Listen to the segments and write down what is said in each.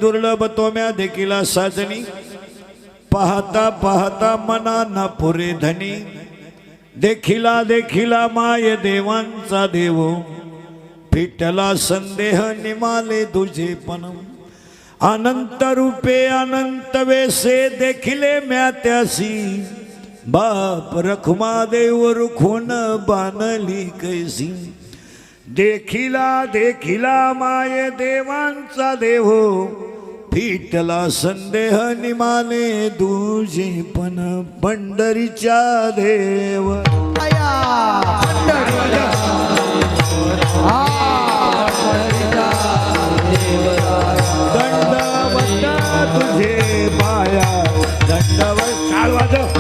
दुर्लभ तोम्या देखील साजनी पाहता पाहता मना न पुरे धनी देखिला देखिला माय देवांचा देव फिटला संदेह निमाले तुझे पण अनंत रूपे अनंत वेसे देखिले म्या त्यासी बाप रखुमा देव रुखून बानली कैसी देखिला देखिला माय देवांचा देव फिटला संदेह निमाने तुझे पण पंढरीच्या देव दंडवत तुझे पाया दंडवत काल वाजव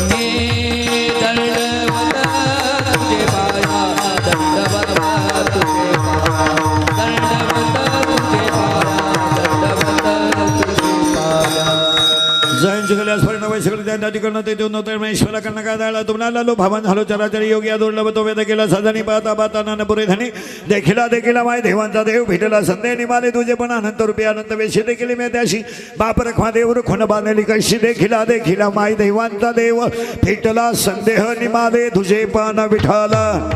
योगी दुर्लभ तो वेद केला सदनी पाहता पाहता नानपुरे धनी देखिला देखिला माय देवांचा देव भेटला संदेह निमाले तुझे पण अनंत रूपी अनंत वेशी देखील मी त्याशी बाप रखमा देव रुखून बांधली कशी देखिला देखिला माय देवांचा देव भेटला संदेह निमाले तुझे पण विठाला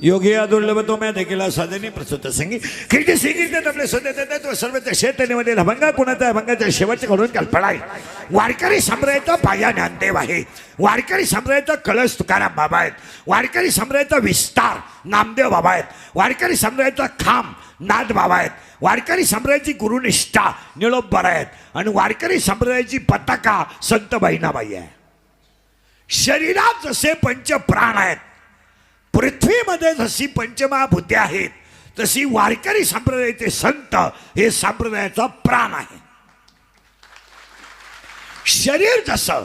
योगी दुर्लभ तो मैं देखिला साधनी प्रसूत संगी किती सिंगित आपले सध्या देतात व सर्व शेतनीमध्ये भंगा कुणाचा भंगाच्या शेवटचे घडून कल्पनाय वारकरी संप्रदायाचा पाया ज्ञानदेव आहे वारकरी संप्रदायाचा कळस तुकाराम बाबा आहेत वारकरी संप्रदायाचा विस्तार नामदेव बाबा आहेत वारकरी संप्रदायाचा खांब नाथ बाबा आहेत वारकरी संप्रदायाची गुरुनिष्ठा निळोबा आहेत आणि वारकरी संप्रदायाची पताका संत बहिणाबाई आहे शरीरात जसे पंच प्राण आहेत पृथ्वीमध्ये जशी पंचमहाभूते आहेत तशी वारकरी संप्रदायाचे संत हे संप्रदायाचा प्राण आहे शरीर जसं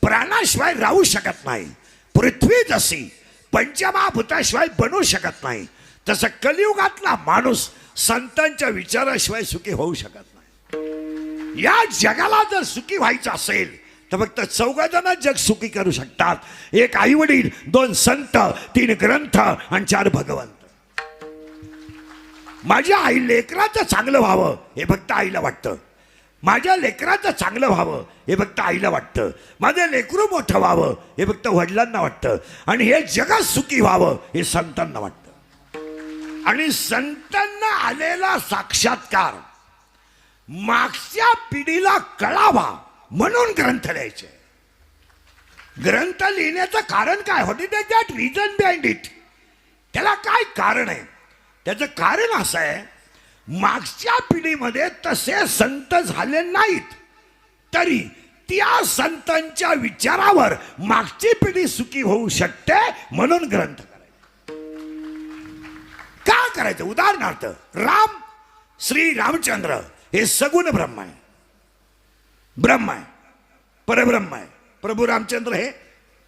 प्राणाशिवाय राहू शकत नाही पृथ्वी जशी पंचमहाभूताशिवाय बनू शकत नाही तसं कलियुगातला माणूस संतांच्या विचाराशिवाय सुखी होऊ शकत नाही या जगाला जर सुखी व्हायचं असेल तर फक्त 14 जण जग सुखी करू शकतात एक आई वडील 2 संत 3 ग्रंथ आणि 4 भगवंत माझ्या आई लेकराचं चांगलं व्हावं हे फक्त आईला वाटतं माझ्या लेकराचं चांगलं व्हावं हे फक्त आईला वाटतं माझं लेकरू मोठं व्हावं हे फक्त वडिलांना वाटतं आणि हे जगात सुखी व्हावं हे संतांना वाटतं आणि संतांना आलेला साक्षात्कार मागच्या पिढीला कळावा म्हणून ग्रंथ लिहायचे ग्रंथ लिहिण्याचं कारण काय होते दॅट रिझन बिहाइंड इट त्याला काय कारण आहे त्याचं कारण असं आहे मागच्या पिढीमध्ये तसे संत झाले नाहीत तरी त्या संतांच्या विचारावर मागची पिढी सुखी होऊ शकते म्हणून ग्रंथ करायचे का करायचं उदाहरणार्थ श्री रामचंद्र हे सगुण ब्रह्म आहे ब्रह्म आहे परब्रह्म आहे प्रभू रामचंद्र हे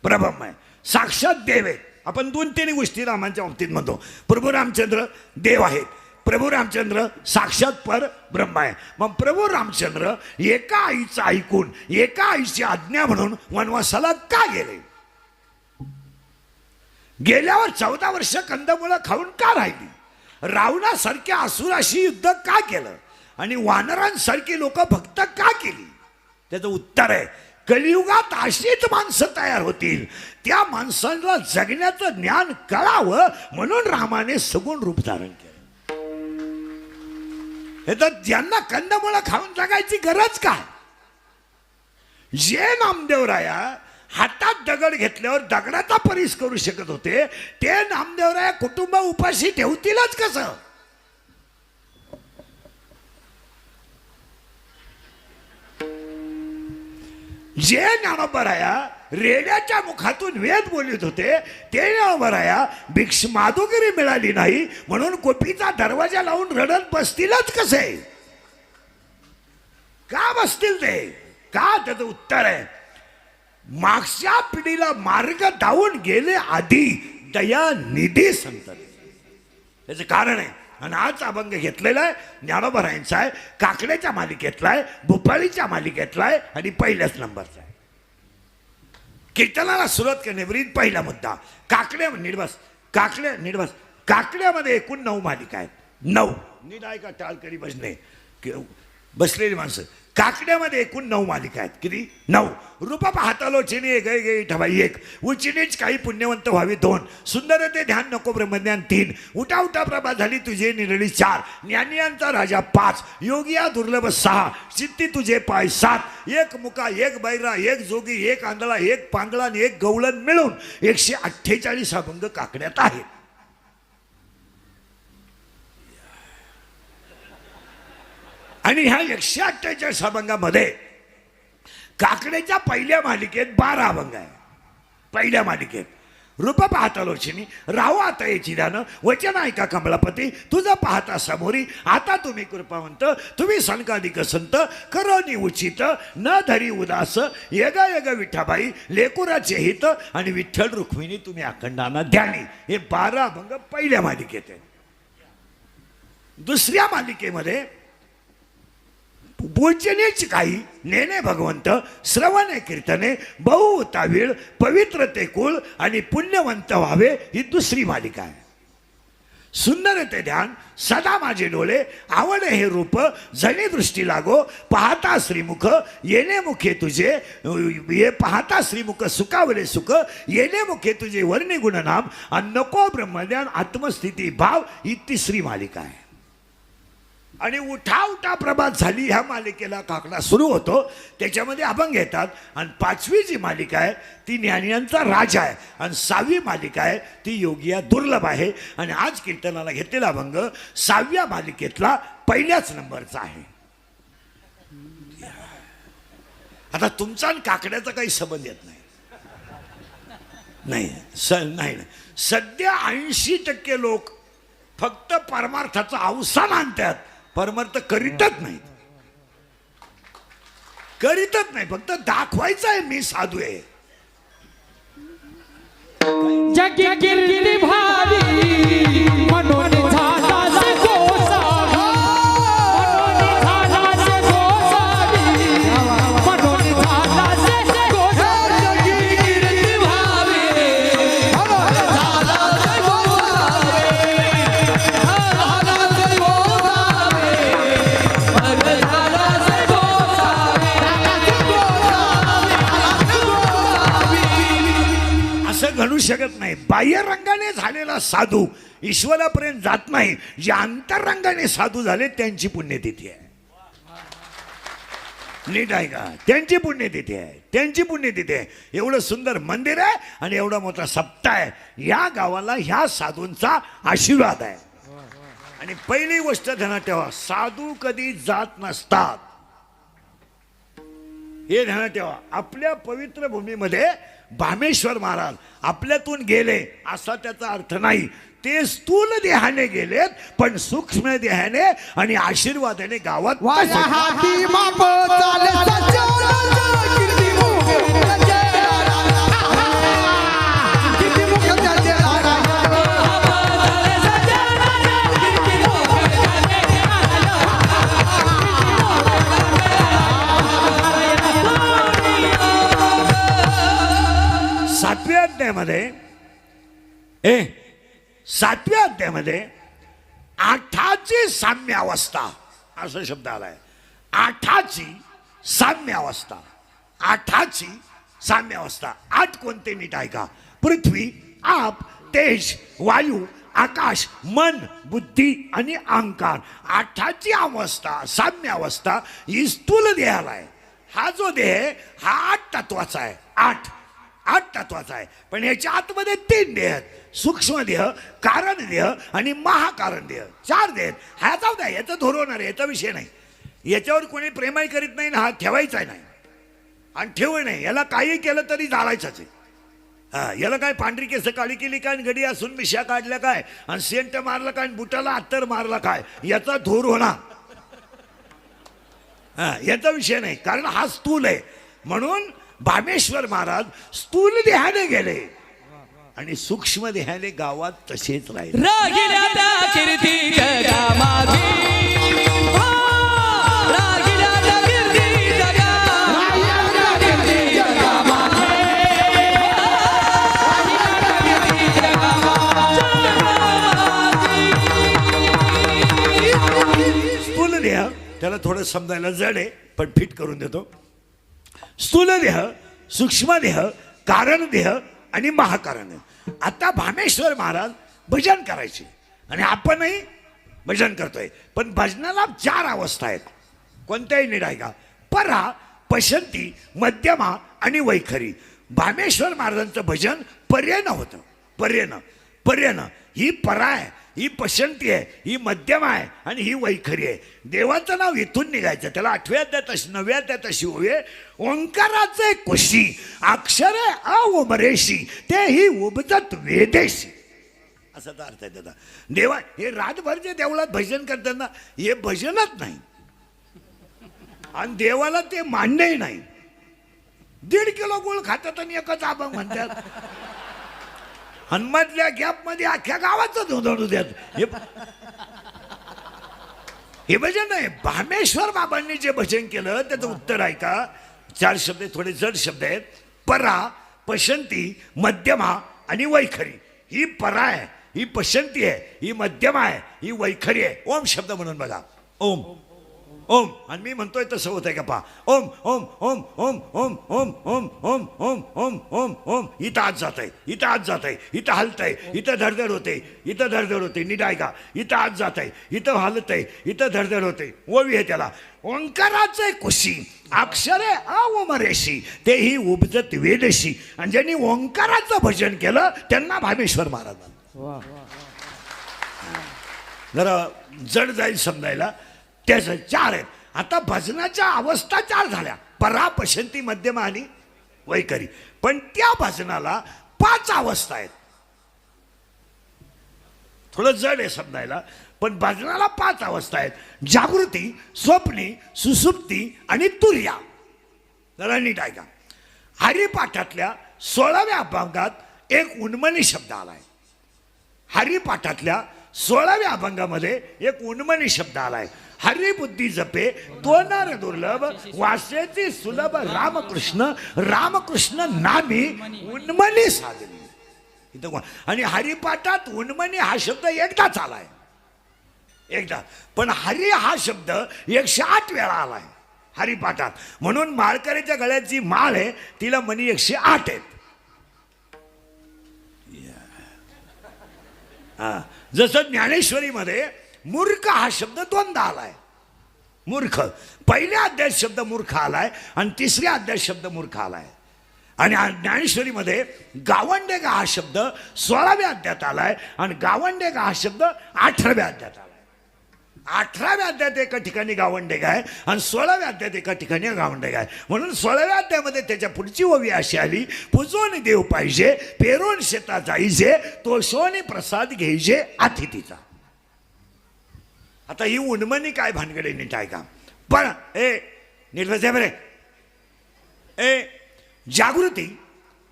परब्रह्म आहे साक्षात देव आहेत आपण 2-3 गोष्टी रामांच्या बाबतीत म्हणतो प्रभू रामचंद्र देव आहेत प्रभू रामचंद्र साक्षात परब्रह्म आहे मग प्रभू रामचंद्र एका आईचं ऐकून एका आईची आज्ञा म्हणून वनवासाला का गेले गेल्यावर 14 वर्ष कंदमुळं खाऊन का राहिली रावणासारख्या असुराशी युद्ध का केलं आणि वानरांसारखी लोक भक्त का केली त्याचं उत्तर आहे कलियुगात अशीच माणसं तयार होतील त्या माणसांना जगण्याचं ज्ञान कळावं म्हणून रामाने सगुण रूप धारण केलं हे तर ज्यांना कंदमुळं खाऊन जगायची गरज काय? जे नामदेवराया हातात दगड घेतल्यावर दगडाचा परीस करू शकत होते, ते नामदेवराया कुटुंब उपाशी ठेवतीलच कसं? जे ज्ञानोबराया रेड्याच्या मुखातून वेद बोलत होते, ते ज्ञानोबराया माधुगिरी मिळाली नाही म्हणून कोपीचा दरवाजा लावून रडत बसतीलच कसे? का बसतील ते? का? त्याचं उत्तर आहे, मागच्या पिढीला मार्ग दावून गेले आधी दयानिधी संत. त्याचं कारण आहे. आणि आज अभंग घेतलेला आहे ज्ञानोबरायांचा आहे, काकड्याच्या मालिकेतला आहे, भोपाळीच्या मालिकेतला आहे आणि पहिल्याच नंबरचा आहे. कीर्तनाला सुरुवात करण्यापूर्वी पहिला मुद्दा, काकड्या निर्बस, काकड्या निर्बस. काकड्यामध्ये एकूण 9 मालिका आहेत. 9 नीट ऐका, टाळकरी बसणे बसलेली माणसं. काकड्यामध्ये एकूण 9 मालिका आहेत. किती? 9. रूप पाहतालो चिनी गै गै ठवाई 1, उचिनीच काही पुण्यवंत व्हावे 2, सुंदर ते ध्यान नको ब्रह्मज्ञान 3, उठा उठा प्रभा झाली तुझे निरळी 4, ज्ञानियांचा राजा 5, योगिया दुर्लभ 6, चित्ती तुझे पाय 7, एक मुका, एक बैरा, एक जोगी, एक आंधळा, एक पांगळा आणि एक गवळण मिळून 148 अभंग काकड्यात आहेत. आणि ह्या 148 अभंगामध्ये काकड्याच्या पहिल्या मालिकेत 12 अभंग आहे. पहिल्या मालिकेत रूप पाहता लोचिनी, राहो आता याची ध्यान, वचन ऐका कमलापती, तुझं पाहता समोरी, आता तुम्ही कृपावंत, तुम्ही सनकाधिक संत, करोनी उचित, न धरी उदास, येग येग विठाबाई, लेकुराचे हित आणि विठ्ठल रुक्मिणी तुम्ही अखंडाना ध्यानी. हे 12 अभंग पहिल्या मालिकेत आहेत. दुसऱ्या मालिकेमध्ये पूजनेच काही, नेने भगवंत, श्रवणे कीर्तने, बहुतावीळ, पवित्रते कुळ आणि पुण्यवंत व्हावे ही दुसरी मालिका आहे. सुंदर ते ध्यान, सदा माझे डोळे, आवडे हे रूप, जणी दृष्टी लागो, पाहता श्रीमुख, येणे मुखे तुझे, ये पाहता श्रीमुख सुखावले सुख, येणे मुखे तुझे वर्णी गुणनाम, आणि नको ब्रह्मज्ञान आत्मस्थिती भाव ही तिसरी मालिका आहे. आणि उठा उठा प्रभात झाली ह्या मालिकेला काकडा सुरू होतो, त्याच्यामध्ये अभंग येतात. आणि 5वी जी मालिका आहे ती ज्ञानियांचा राजा आहे, आणि 6वी मालिका आहे ती योगिया दुर्लभ आहे. आणि आज कीर्तनाला घेतलेला अभंग 6व्या मालिकेतला पहिल्याच नंबरचा आहे. आता तुमचा आणि काकड्याचा काही संबंध येत नाही. नाही सध्या 80% लोक फक्त परमार्थाचं अवसान आणतात, परमार्थ करीतच नाही. फक्त दाखवायचं आहे मी साधू आहे. जग कीर्ती भारी मनोन झाला से गोसावी, मनोन झाला से गोसावी, मनोन झाला से गोसावी. जग कीर्ती भारी मनोन झाला से गोसावी, झाला से गोसावी, मनोन झाला से गोसावी, असं घडू शकत नाही. बाह्य रंगाने झालेला साधू ईश्वरापर्यंत जात नाही. जे अंतरंगाने साधू झाले त्यांची पुण्यतिथी आहे. नीट आहे का? त्यांची पुण्यतिथी आहे, त्यांची पुण्यतिथी आहे. एवढं सुंदर मंदिर आहे आणि एवढा मोठा सप्ताह आहे. या गावाला ह्या साधूंचा आशीर्वाद आहे. आणि पहिली गोष्ट ध्यानात ठेवा, साधू कधी जात नसतात, हे ध्यानात ठेवा. आपल्या पवित्र भूमीमध्ये भामेश्वर महाराज आपल्यातून गेले असा त्याचा अर्थ नाही. ते स्थूल देहाने गेलेत, पण सूक्ष्म देहाने आणि आशीर्वादाने गावात सातव्या अध्यायामध्ये आठाची साम्य अवस्था असा शब्द आलाय. आठाची साम्य अवस्था, आठाची साम्य अवस्था. 8 कोणते नीट ऐका? पृथ्वी, आप, तेज, वायू, आकाश, मन, बुद्धी आणि अहंकार, आठाची अवस्था, साम्य अवस्था ही स्थूल देहाला आहे. हा जो देह आहे हा 8 तत्वाचा आहे. 8 तत्वाचा आहे. पण याच्या आतमध्ये 3 देह आहेत. सूक्ष्म देह, कारण देह आणि महाकारण देह, 4 देह आहेत. हा जाऊ द्या, याचं धोरवणार आहे, याचा विषय नाही. याच्यावर कोणी प्रेमाही करीत नाही ना, हा ठेवायचा नाही आणि ठेवू नाही. याला काही केलं तरी जाळायचंच आहे. हा, याला काय पांढरी केस काळी केली काय, गडी असून मिशा काढल्या काय, आणि सेंट मारलं काय, बुटाला अत्तर मारला काय, याचा धूर होणार. हा, याचा विषय नाही, कारण हा स्थूल आहे. म्हणून भामेश्वर महाराज स्थूल देहाने गेले आणि सूक्ष्म देहाने गावात तसेच राहिले. रागिल्या त्या कीर्ती जगा माझी, रागिल्या त्या कीर्ती जगा, रागिल्या त्या कीर्ती जगा माझी, रागिल्या त्या कीर्ती जगा माझी. स्थूल देह त्याला थोडं समजायला जड आहे, पण फिट करून देतो. स्थूल देह, सूक्ष्म देह, कारण देह आणि महाकारण देह. आता भामेश्वर महाराज भजन करायचे आणि आपणही भजन करतोय. पण भजनाला 4 अवस्था आहेत. कोणत्याही नीट आहे का? परा, पशंती, मध्यमा आणि वैखरी. भामेश्वर महाराजांचं भजन पर्यायनं होतं. पर्यायनं ही परा आहे, ही पशंती आहे, ही मध्यमा आहे आणि ही वैखरी आहे. देवाचं नाव इथून निघायचं. त्याला 8व्या अध्यायात 9व्या अध्यायात अशी होवे, ओंकाराचे कुशी अक्षरे अउमरेशी ते ही उपजत वेदेशी. असाचा अर्थ आहे त्याचा. देवा हे रातभर जे देवळात भजन करताना हे भजनच नाही आणि देवाला ते मान्यही नाही. 1.5 किलो गुळ खातात आणि एकच अभंग म्हणतात. हनुमातल्या गॅप मध्ये अख्ख्या गावाचं धोदडू द्यात. हे भजन नाही. भामेश्वर बाबांनी जे भजन केलं त्याचं उत्तर आहे का? 4 शब्द, थोडे जड शब्द आहेत. परा, पशंती, मध्यमा आणि वैखरी. ही परा आहे, ही पशंती आहे, ही मध्यमा आहे, ही वैखरी आहे. ओम शब्द म्हणून बघा. ओम ओम. आणि मी म्हणतोय तसं होत आहे का पहा. ओम ओम ओम ओम ओम ओम ओम ओम ओम ओम ओम ओम. इथं आत जात आहे, इथं आत जात आहे, इथं हलत आहे, इथं धडधड होते, इथं धडधड होते. नीट आहे का? इथं आत जात आहे, इथं हलत आहे, इथं धडधड होते. ओवी आहे त्याला. ओंकाराचे कुशी अक्षरे अवमरेशी ते ही उपजत वेदशी. आणि ज्यांनी ओंकाराचं भजन केलं त्यांना भामेश्वर महाराज. जरा जड जाईल समजायला. त्याचं 4 आहेत. आता भजनाच्या अवस्था 4 झाल्या. परा, पशंती, मध्यमा आणि वैखरी. पण त्या भजनाला 5 अवस्था आहेत. थोडं जड आहे समजायला, पण भजनाला 5 अवस्था आहेत. जागृती, स्वप्नी, सुसुप्ती आणि तुर्या. जरा नीट ऐका. हरिपाठातल्या 16व्या अभंगात एक उन्मनी शब्द आलाय. हरिपाठातल्या 16व्या अभंगामध्ये एक उन्मनी शब्द आलाय. हरिबुद्धी जपे तोनार दुर्लभ वासेची सुलभ रामकृष्ण रामकृष्ण नामी उन्मनी साधली. इथं आणि हरिपाठात उन्मनी हा शब्द एकदाच आलाय. एकदा. पण हरी हा शब्द 108 वेळा आलाय हरिपाठात. म्हणून माळकऱ्याच्या गळ्याची माळ आहे तिला मनी 108 आहेत. हा, जसं ज्ञानेश्वरीमध्ये मूर्ख हा शब्द 2दा आलाय. मूर्ख पहिल्या अध्यायात शब्द मूर्ख आलाय आणि 3ऱ्या अध्यायात शब्द मूर्ख आलाय. आणि ज्ञानेश्वरीमध्ये गावंडेगा हा शब्द 16व्या अध्यायात आलाय आणि गावंडेगा हा शब्द 18व्या अध्यायात आलाय. 18व्या अध्यायात एका ठिकाणी गावंडेगा आहे आणि 16व्या अध्यायात एका ठिकाणी गावंडेगा आहे. म्हणून 16व्या अध्यायामध्ये त्याच्या पुढची ओवी अशी आली. पूजोनी देव पाहिजे पेरून शेता जाईजे तोषोनी प्रसाद घ्यायचे अतिथीचा. आता ही उन्मनी काय भानगडे नीट आहे का? पण नीट बस बरे.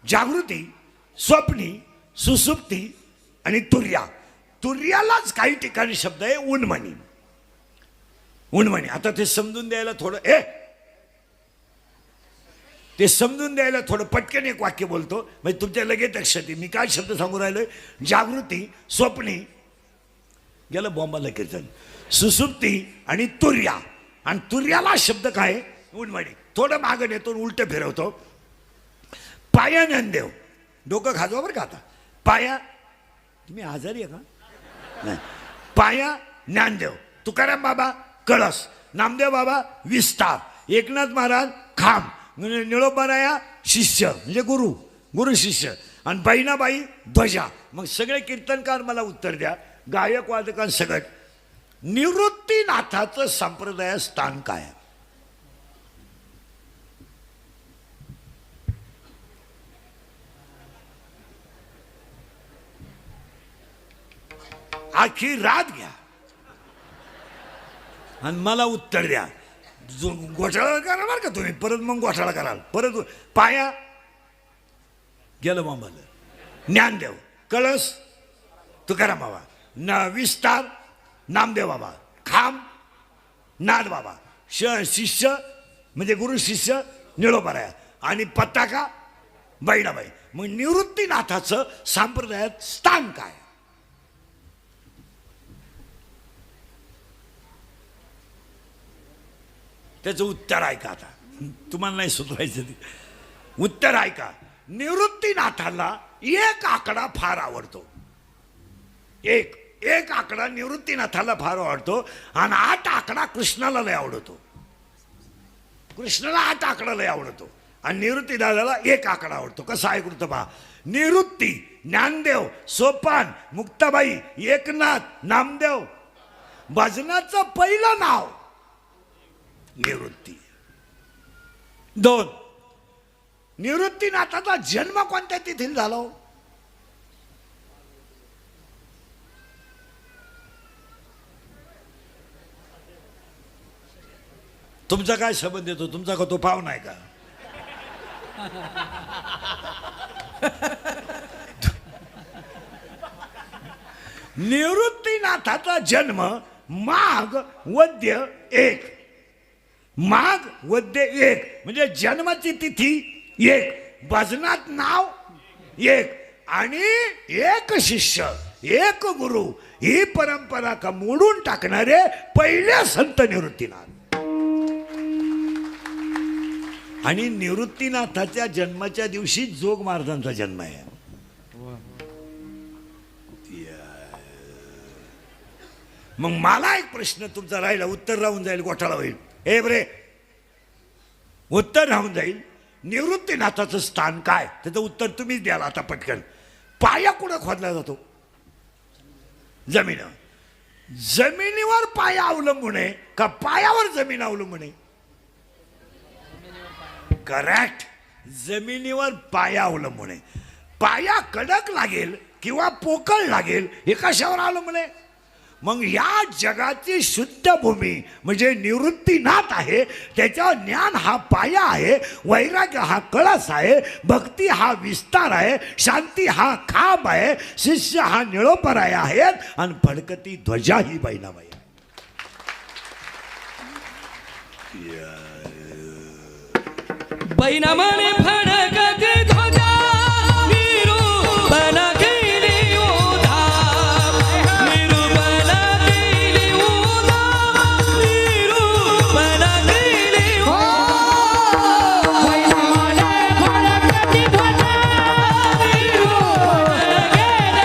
जागृती, स्वप्नी, सुसुप्ती आणि तुर्या. तुर्यालाच काही ठिकाणी शब्द आहे उन्मनी. आता ते समजून द्यायला थोडं पटकन एक वाक्य बोलतो म्हणजे तुमच्या लगेच लक्षात येईल मी काय शब्द सांगू राहिलोय. जागृती, स्वप्नी, गेलं बॉम्बाला कीर्तन, सुसुप्ती आणि तुर्या. आणि तुर्याला शब्द काय? उन्मणी. थोडं मागं नेतो उलट फिरवतो. पाया ज्ञानदेव. डोकं खाजवा बरं का आता. पाया तुम्ही आजारी आहे का? नाही. पाया ज्ञानदेव, तुकाराम बाबा कळस, नामदेव बाबा विस्तार, एकनाथ महाराज खांब, निळोबाराया शिष्य म्हणजे गुरु, गुरु शिष्य, आणि बहिणाबाई ध्वजा. मग सगळे कीर्तनकार मला उत्तर द्या, गायक वादकांसकट निवृत्तीनाथाचं संप्रदाय स्थान काय आहे? आखी रात घ्या आणि मला उत्तर द्या. जो घोटाळा कराल का तुम्ही परत, मग घोटाळा कराल परत. पाया गेलं मामाला, ज्ञानदेव, कळस तुकाराम बाबा, विस्तार नामदेव बाबा, खांब नाथ बाबा, शिष्य म्हणजे गुरु शिष्य निळोबाराया, आणि पताका बहिणाबाई. मग निवृत्तीनाथाचं संप्रदायात स्थान काय? त्याचं उत्तर ऐका. आता तुम्हाला नाही सुचवायचं ते उत्तर ऐका. निवृत्तीनाथाला एक आकडा फार आवडतो. एक आकडा निवृत्तीनाथाला फार आवडतो, आणि 8 आकडा कृष्णाला लय आवडतो. कृष्णाला 8 आकडा लय आवडतो, आणि निवृत्तीनाथाला 1 आकडा आवडतो. कसा आहे कृत पहा. निवृत्ती, ज्ञानदेव, सोपान, मुक्ताबाई, एकनाथ, नामदेव. भजनाचं पहिलं नाव निवृत्ती. 2, निवृत्तीनाथाचा जन्म कोणत्या तिथीला झाला? तुमचा काय संबंध येतो? तुमचा का तो पाहुणा आहे का? निवृत्तीनाथाचा जन्म माघ वद्य 1, माघ वद्य 1 म्हणजे जन्माची तिथी 1, भजनात नाव 1, आणि 1 शिष्य 1 गुरु. ही परंपरा का मोडून टाकणारे पहिले संत निवृत्तीनाथ. आणि निवृत्तीनाथाच्या जन्माच्या दिवशी जोग महाराजांचा जन्म आहे. मग मला एक प्रश्न तुमचा राहिला, उत्तर राहून जाईल, घोटाळा होईल. हे बरे, उत्तर राहून जाईल. निवृत्तीनाथाचं स्थान काय? त्याचं उत्तर तुम्हीच द्याल आता पटकन. पाया कुठं खोदला जातो? जमीन. जमिनीवर पाया अवलंबून आहे का पायावर जमीन अवलंबून आहे? करेक्ट. जमिनीवर पाया अवलंबून आहे. पाया कडक लागेल किंवा पोकळ लागेल हे कशावर अवलंबून आहे? मग या जगाची शुद्ध भूमी म्हणजे निवृत्तीनाथ आहे. त्याच्यावर ज्ञान हा पाया आहे, वैराग्य हा कळस आहे, भक्ती हा विस्तार आहे, शांती हा खांब आहे, शिष्य हा निळोपराया आहेत, आणि फडकती ध्वजा ही बहिणाबाई. बैनामाने फडकती ध्वजा, निरूपण केली उधार, निरूपण केली उधार, निरूपण केली उधार. बैनामाने फडकती ध्वजा, निरूपण केली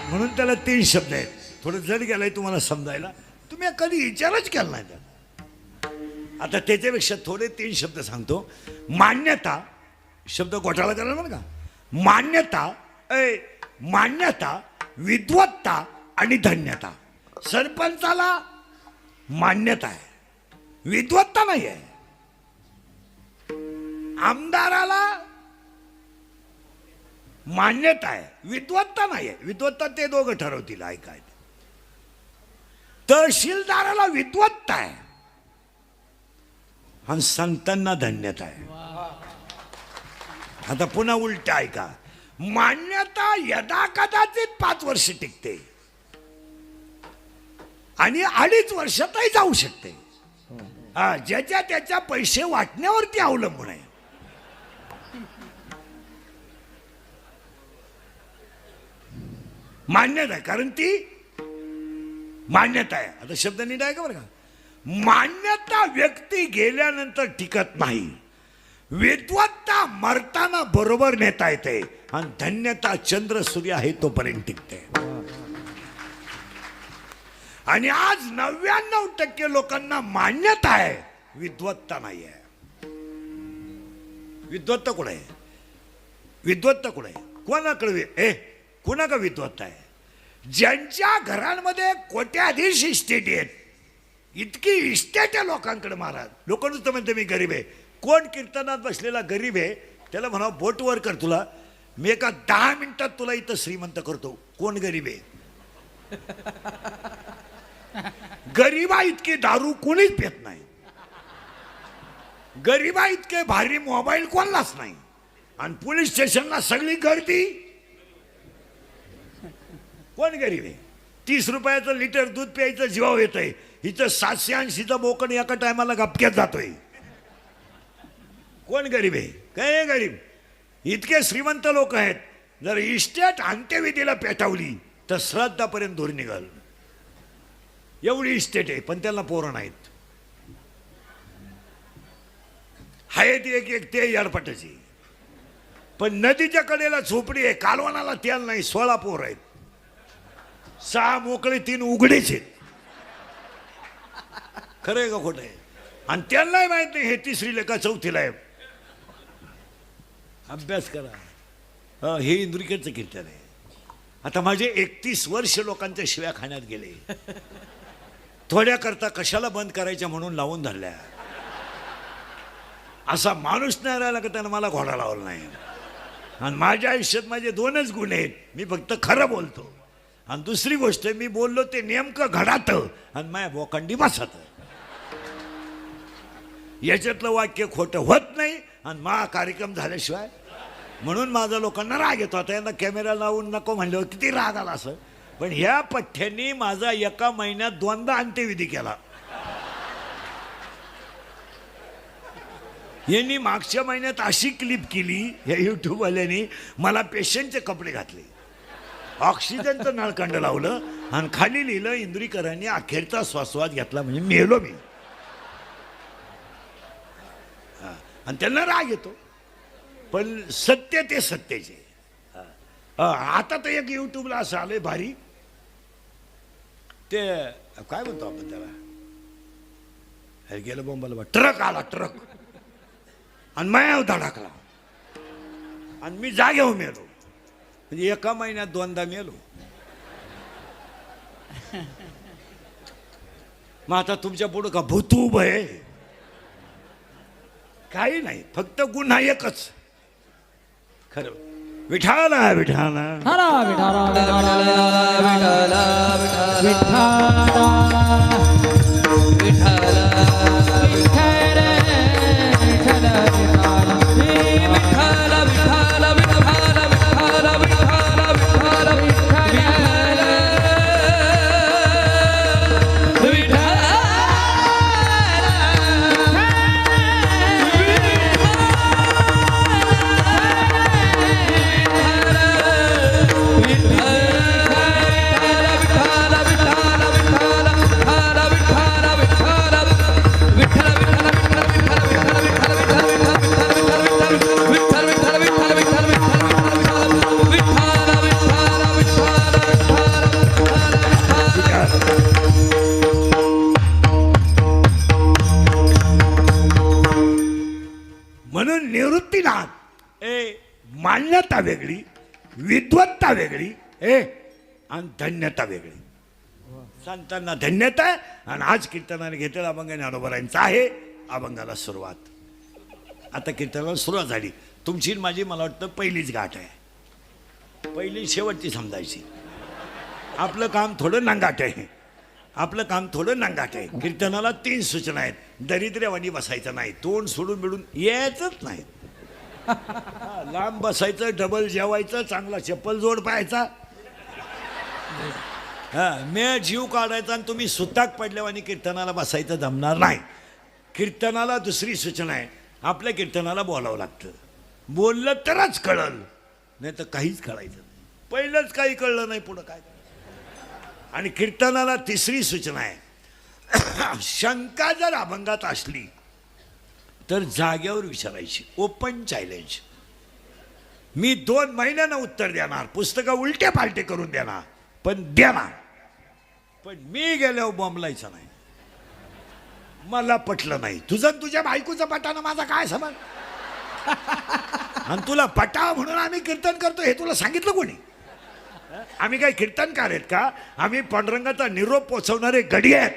म्हणून त्याला 3 शब्द आहेत. थोडं जड गेलाय तुम्हाला समजायला, तुम्ही कधी विचारच केला नाही त्याला. आता त्याच्यापेक्षा थोडे 3 शब्द सांगतो. मान्यता, शब्द घोटाळा करायला बरं का. मान्यता, मान्यता, विद्वत्ता आणि धन्यता. सरपंचाला मान्यता आहे, विद्वत्ता नाही आहे. आमदाराला मान्यता आहे, विद्वत्ता नाही आहे. विद्वत्ता ते दोघं ठरवतील. ऐकाय. तहसीलदाराला विद्वत्ता आहे आणि संतांना धन्यता आहे. आता पुन्हा उलट ऐका. मान्यता यदा कदाचित 5 वर्ष टिकते आणि 2.5 वर्षातही जाऊ शकते. ज्याच्या त्याच्या पैसे वाटण्यावरती अवलंबून आहे. मान्यता आहे कारण ती मान्यता आहे. आता शब्द नीट आहे का बरं का? मान्यता व्यक्ती गेल्यानंतर टिकत नाही. विद्वत्ता मरताना बरोबर नेता येते आणि धन्यता चंद्र सूर्य आहे तोपर्यंत टिकते. आणि आज 99% लोकांना मान्यता आहे, विद्वत्ता नाही आहे. विद्वत्ता कुठे आहे? विद्वत्ता कुठे आहे? कोणाकडे कोणाकडे विद्वत्ता आहे? ज्यांच्या घरांमध्ये कोट्याधीश इस्टेट आहेत, इतकी इस्टेट आहे लोकांकडे. महाराज लोक नुसतं म्हणते मी गरीब आहे. कोण कीर्तनात बसलेला गरीब आहे त्याला म्हणा बोट वर कर, तुला मी एका 10 मिनिटात तुला इथं श्रीमंत करतो. कोण गरीब आहे? गरीबा इतकी दारू कोणीच पित नाही. गरीबा इतके भारी मोबाईल कोणलाच नाही. आणि पोलीस स्टेशनला सगळी गर्दी. कोण गरीब आहे? 30 रुपयाचं लिटर दूध प्यायचं जीवावर येत आहे. इथं 780चा बोकड एका टायमाला गपक्यात जातोय. कोण गरीब आहे? काय गरीब? इतके श्रीमंत लोक आहेत. जर इस्टेट अंत्यविधीला पेटवली तर श्राद्धापर्यंत दूर निघाल. एवढी इस्टेट आहे पण त्याला पोरं नाहीत. आहेत एक ते याडपटाची. पण नदीच्या कडेला झोपडी आहे, कालवणाला तेल नाही, 16 पोर आहेत. 6 मोकळे 3 उघडेच आहेत. खरं आहे का खोटं आहे? आणि त्यांनाही माहित नाही हे 3रीला का 4थीला आहे. अभ्यास करा. हे इंद्रिकेचं कीर्तन आहे. आता माझे 31 वर्ष लोकांच्या शिव्या खाण्यात गेले. थोड्या करता कशाला बंद करायच्या म्हणून लावून धरल्या. असा माणूस नाही राहिला का त्यानं मला घोडा लावला नाही. आणि माझ्या आयुष्यात माझे 2च गुण आहेत. मी फक्त खरं बोलतो आणि दुसरी गोष्ट मी बोललो ते नेमकं घडात आणि माझ्या बोकांडी बसत. याच्यातलं वाक्य खोटं होत नाही आणि मा कार्यक्रम झाल्याशिवाय. म्हणून माझा लोकांना राग येतो. आता यांना कॅमेरा लावून नको म्हणल्यावर किती राग आला असं. पण ह्या पठ्ठ्यांनी माझा एका महिन्यात 2दा अंत्यविधी केला. यांनी मागच्या महिन्यात अशी क्लिप केली या युट्यूबवाल्यांनी, मला पेशंटचे कपडे घातले, ऑक्सिजनचं नळकंड लावलं आणि खाली लिहिलं इंदुरीकरांनी अखेरचा श्वासवाद घेतला म्हणजे मेलो मी. आणि त्यांना राग येतो. पण सत्य ते सत्याचे. आता तर एक युट्यूबला असं आलंय भारी, ते काय म्हणतो आपण त्याला, हे गेलं बोंबाला, ट्रक आला ट्रक आणि मायाव धडकला आणि मी जागेवर मेलो. म्हणजे एका महिन्यात 2दा मेलो. मग आता तुमच्या पुढं का भूतू उभं आहे? काही नाही, फक्त गुन्हा एकच. खरं विठाला विठाला हरा विठाला विठाला विठाला विठाला विठाला म्हणून निवृत्तीनाथ मान्यता वेगळी, विद्वत्ता वेगळी आणि धन्यता वेगळी. संतांना धन्यता आहे आणि आज कीर्तनाने घेतलेला अभंग ज्ञानोबरायांचा आहे. अभंगाला सुरुवात. आता कीर्तनाला सुरुवात झाली. तुमची माझी मला वाटतं पहिलीच गाठ आहे. पहिली शेवटची समजायची. आपलं काम थोडं नांगाट आहे. आपलं काम थोडं नांगाट आहे. कीर्तनाला 3 सूचना आहेत. दरिद्र्यवाणी बसायचं नाही, तोंड सोडून बिडून यायचंच नाही, लांब बसायचं, डबल जेवायचं, चांगला चप्पल जोड पाहायचा, मे जीव काढायचा आणि तुम्ही सुताक पडल्यावानी कीर्तनाला बसायचं जमणार नाही. कीर्तनाला दुसरी सूचना आहे, आपल्या कीर्तनाला बोलावं लागतं. बोललं तरच कळलं, नाही तर काहीच कळायचं नाही. पहिलंच काही कळलं नाही, पुढं काय. आणि कीर्तनाला तिसरी सूचना आहे शंका जर अभंगात असली तर जाग्यावर विचारायची ओपन चॅलेंज मी 2 महिन्यानं उत्तर देणार पुस्तकं उलटे पालटे करून देणार पण देणार पण मी गेल्यावर बॉम्बलायचं नाही मला पटलं नाही तुझं आणि तुझ्या बायकोचं पटानं माझा काय समज आणि तुला पटा म्हणून आम्ही कीर्तन करतो हे तुला सांगितलं कोणी आम्ही काय कीर्तनकार आहेत का आम्ही पांडुरंगाचा निरोप पोचवणारे गडी आहेत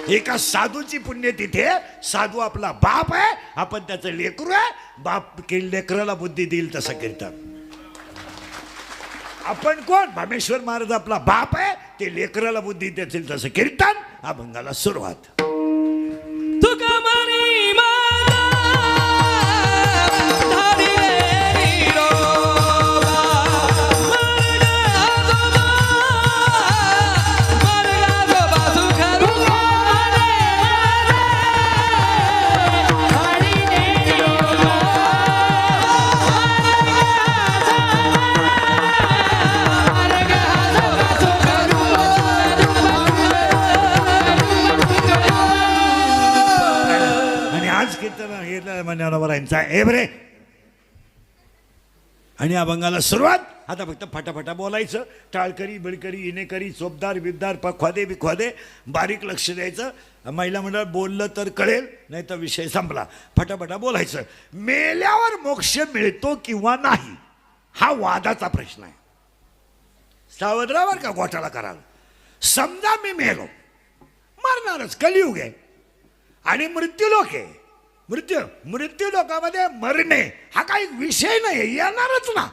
एका साधूची पुण्यतिथी आहे साधू आपला बाप आहे आपण त्याचं लेकरू आहे बाप लेकराला बुद्धी देईल तसं कीर्तन आपण कोण भामेश्वर महाराज आपला बाप आहे ते लेकराला बुद्धी देतील तसं कीर्तन अभंगाला सुरुवात तुका म्हणी माझा धारिले निरोबा मार्गाजोबा सुख रूपा आणि आज कीर्तन हे मान्यवरांचा ए बरे आणि अभंगाला सुरुवात आता फक्त फटाफटा बोलायचं टाळकरी बिळकरी इनेकरी चोपदार बिबदार पखवादे बिखवादे बारीक लक्ष द्यायचं महिला मंडळ बोललं तर कळेल नाही तर विषय संपला फटाफटा बोलायचं मेल्यावर मोक्ष मिळतो किंवा नाही हा वादाचा प्रश्न आहे सावधरावर का घोटाळा कराल समजा मी मेलो मरणारच कलियुग आहे आणि मृत्यूलोक आहे मृत्यू लोकामध्ये मरणे हा काही विषय नाही येणारच ना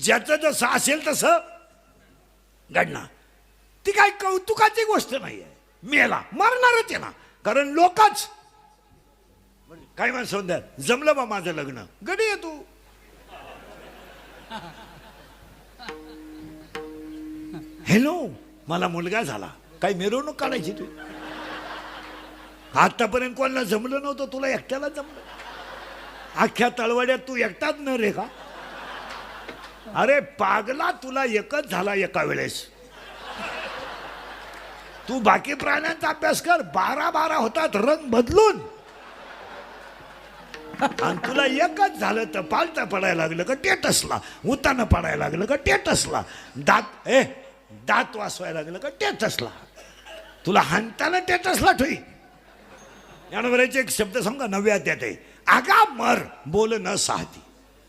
ज्याचं जसं असेल तसं घडणार ती काही कौतुकाची गोष्ट नाही आहे मेला मरणारच आहे ना कारण लोकच काय माणसं म्हणतात जमलं बा माझं लग्न गडी आहे तू हॅलो मला मुलगा झाला काही मिरवणूक काढायची तू आतापर्यंत कोणाला जमलं नव्हतं तुला एकट्याला जमलं अख्ख्या तळवड्यात तू एकटाच न रे का अरे पागला तुला एकच झाला एका वेळेस तू बाकी प्राण्यांचा अभ्यास कर 12 होतात रंग बदलून आणि तुला एकच झालं तर पालता पडायला लागलं का टेटसला उतानं पडायला लागलं का टेटसला दात वासवायला लागलं का टेटसला तुला हाणताना टेटसला ठोई ज्ञानवराचे एक शब्द सांगा 9व्या अध्यायात आहे आगा मर बोल न साहती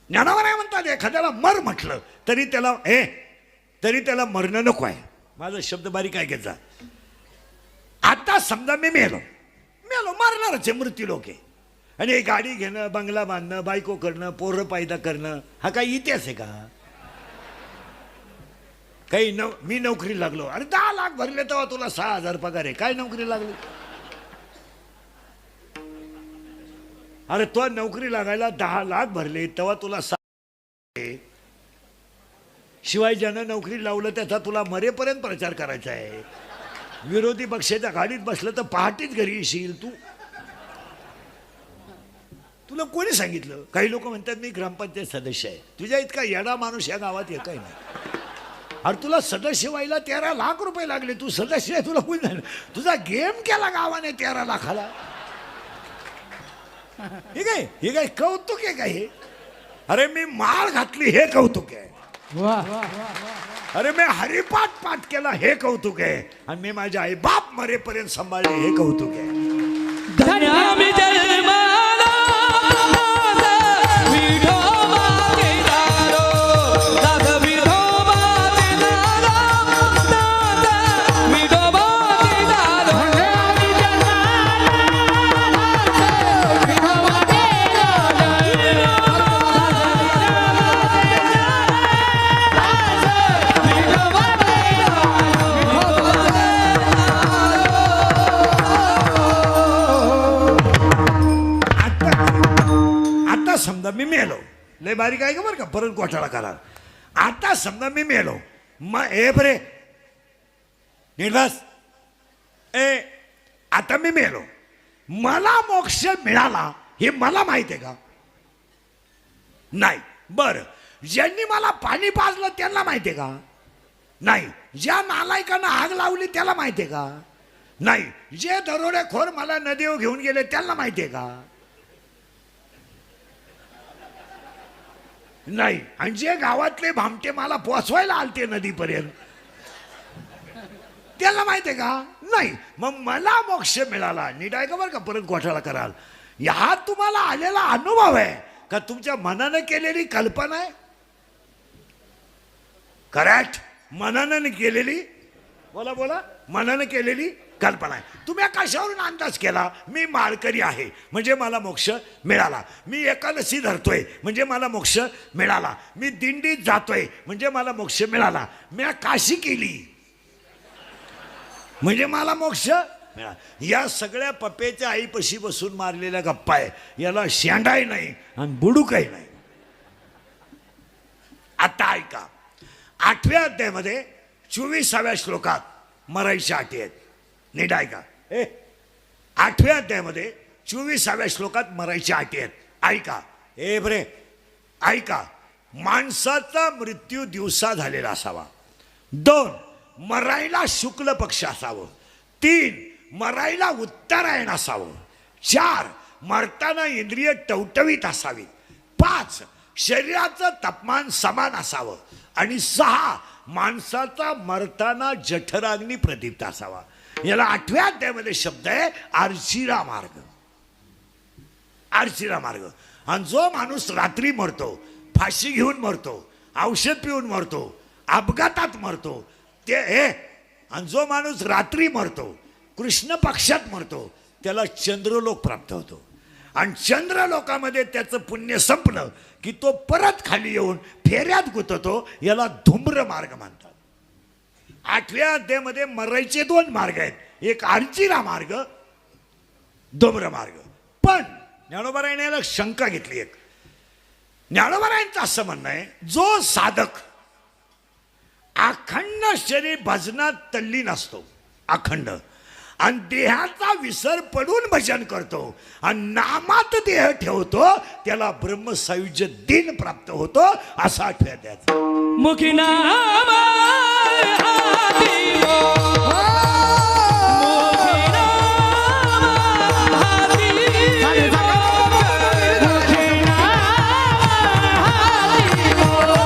ज्ञानवराय म्हणतात एखाद्याला मर म्हटलं तरी त्याला मरणं नको आहे माझा शब्द बारीक आहे घ्यायचा आता समजा मी मेलो मरणारच आहे मृत्यू लोक आहे आणि गाडी घेणं बंगला बांधणं बायको करणं पोरं पायदा करणं हा काही इतिहास आहे का काही मी नोकरी लागलो अरे 10 लाख भरले तेव्हा तुला 6,000 पगार आहे काय नोकरी लागली अरे तो नोकरी लागायला 10 लाख भरले तेव्हा तुला शिवाय ज्यानं नोकरी लावलं त्याचा तुला मरेपर्यंत प्रचार करायचा आहे विरोधी पक्षाच्या गाडीत बसलं तर पहाटेच घरी येशील तुला कोणी सांगितलं काही लोक म्हणतात मी ग्रामपंचायत सदस्य आहे तुझ्या इतका येडा माणूस या गावात एकही नाही अरे तुला सदस्य व्हायला 13 लाख रुपये लागले तू सदस्य आहे तुला कोणी तुझा गेम केला गावाने 13 लाखाला हे काय कौतुक आहे का हे अरे मी माळ घातली हे कौतुक आहे अरे मी हरिपाठ केला हे कौतुक आहे आणि मी माझ्या आई बाप मरेपर्यंत सांभाळले हे कौतुक आहे धन्यामी जन्माला विठोबा केदारो दास विठोबा केदारो दास विठोबा केदारो धन्यामी आता समजा मी मेलो लय बारीक आहे का बरं का परत घोटाळा करा आता समजा मी मेलो मग बरे निर्वास आता मी मेलो मला मोक्ष मिळाला हे मला माहित आहे का नाही बरं ज्यांनी मला पाणी पाजलं त्यांना माहिती आहे का नाही. ज्या नालायकांना आग लावली त्याला माहितीये का? नाही. जे दरोडेखोर मला नदीवर घेऊन गेले त्यांना माहितीये का? नाही. आणि जे गावातले भामटे मला पोचवायला आलते नदीपर्यंत त्याला माहितीये का? नाही. मग मला मोक्ष मिळाला. नीट आहे का बरं का, परत घोटाळा कराल. हा तुम्हाला आलेला अनुभव आहे का तुमच्या मनानं केलेली कल्पना आहे? करेक्ट. मनानं केलेली, बोला बोला, मनानं केलेली कल्पना आहे. तुम्ही कशावरून अंदाज केला? मी माळकरी आहे म्हणजे मला मोक्ष मिळाला. मी एकादशी धरतोय म्हणजे मला मोक्ष मिळाला. मी दिंडीत जातोय म्हणजे मला मोक्ष मिळाला. मी काशी केली म्हणजे मला मोक्ष मिळाला. या सगळ्या पप्पेच्या आईपाशी बसून मारलेल्या गप्पा आहे. याला शेंडाही नाही आणि बुडूकही नाही. आता ऐका, 8व्या अध्यायामध्ये 24व्या श्लोकात मरायच्या अटी आहेत. नीट ऐका. 8व्या अध्यायामध्ये 24व्या श्लोकात मरायच्या अटी आहेत. ऐका. बरे ऐका. माणसाचा मृत्यू दिवसा झालेला असावा. 2, मरायला शुक्ल पक्ष असावं. 3, मरायला उत्तरायण असावं. 4, मरताना इंद्रिय टवटवीत असावी. 5, शरीराचं तापमान समान असावं. आणि 6, माणसाचा मरताना जठराग्नी प्रदीप्त असावा. याला 8व्या अध्यायामध्ये शब्द आहे आर्चिरा मार्ग. आर्चिरा मार्ग. आणि जो माणूस रात्री मरतो, फाशी घेऊन मरतो, औषध पिऊन मरतो, अपघातात मरतो, ते आणि जो माणूस रात्री मरतो, कृष्ण पक्षात मरतो, त्याला चंद्रलोक प्राप्त होतो. आणि चंद्रलोकामध्ये त्याचं पुण्य संपलं की तो परत खाली येऊन फेऱ्यात गुंततो. याला धूम्र मार्ग म्हणतात. 8व्या अध्यायामध्ये मरायचे 2 मार्ग आहेत. एक आर्चिरा मार्ग, धूम्र मार्ग. पण ज्ञानोबारायने याला शंका घेतली. एक ज्ञानोबारायांचं असं म्हणणं आहे, जो साधक अखंड शरीर भजनात तल्लीन असतो, अखंड, आणि देहाचा विसर पडून भजन करतो आणि नामात देह ठेवतो, त्याला ब्रह्मसायुज्य दिन प्राप्त होतो. असा 8व्या अध्यायाचा. मुखी नाम हाती, मुखी नाम हाती, मुखी नाम हाती, मुखी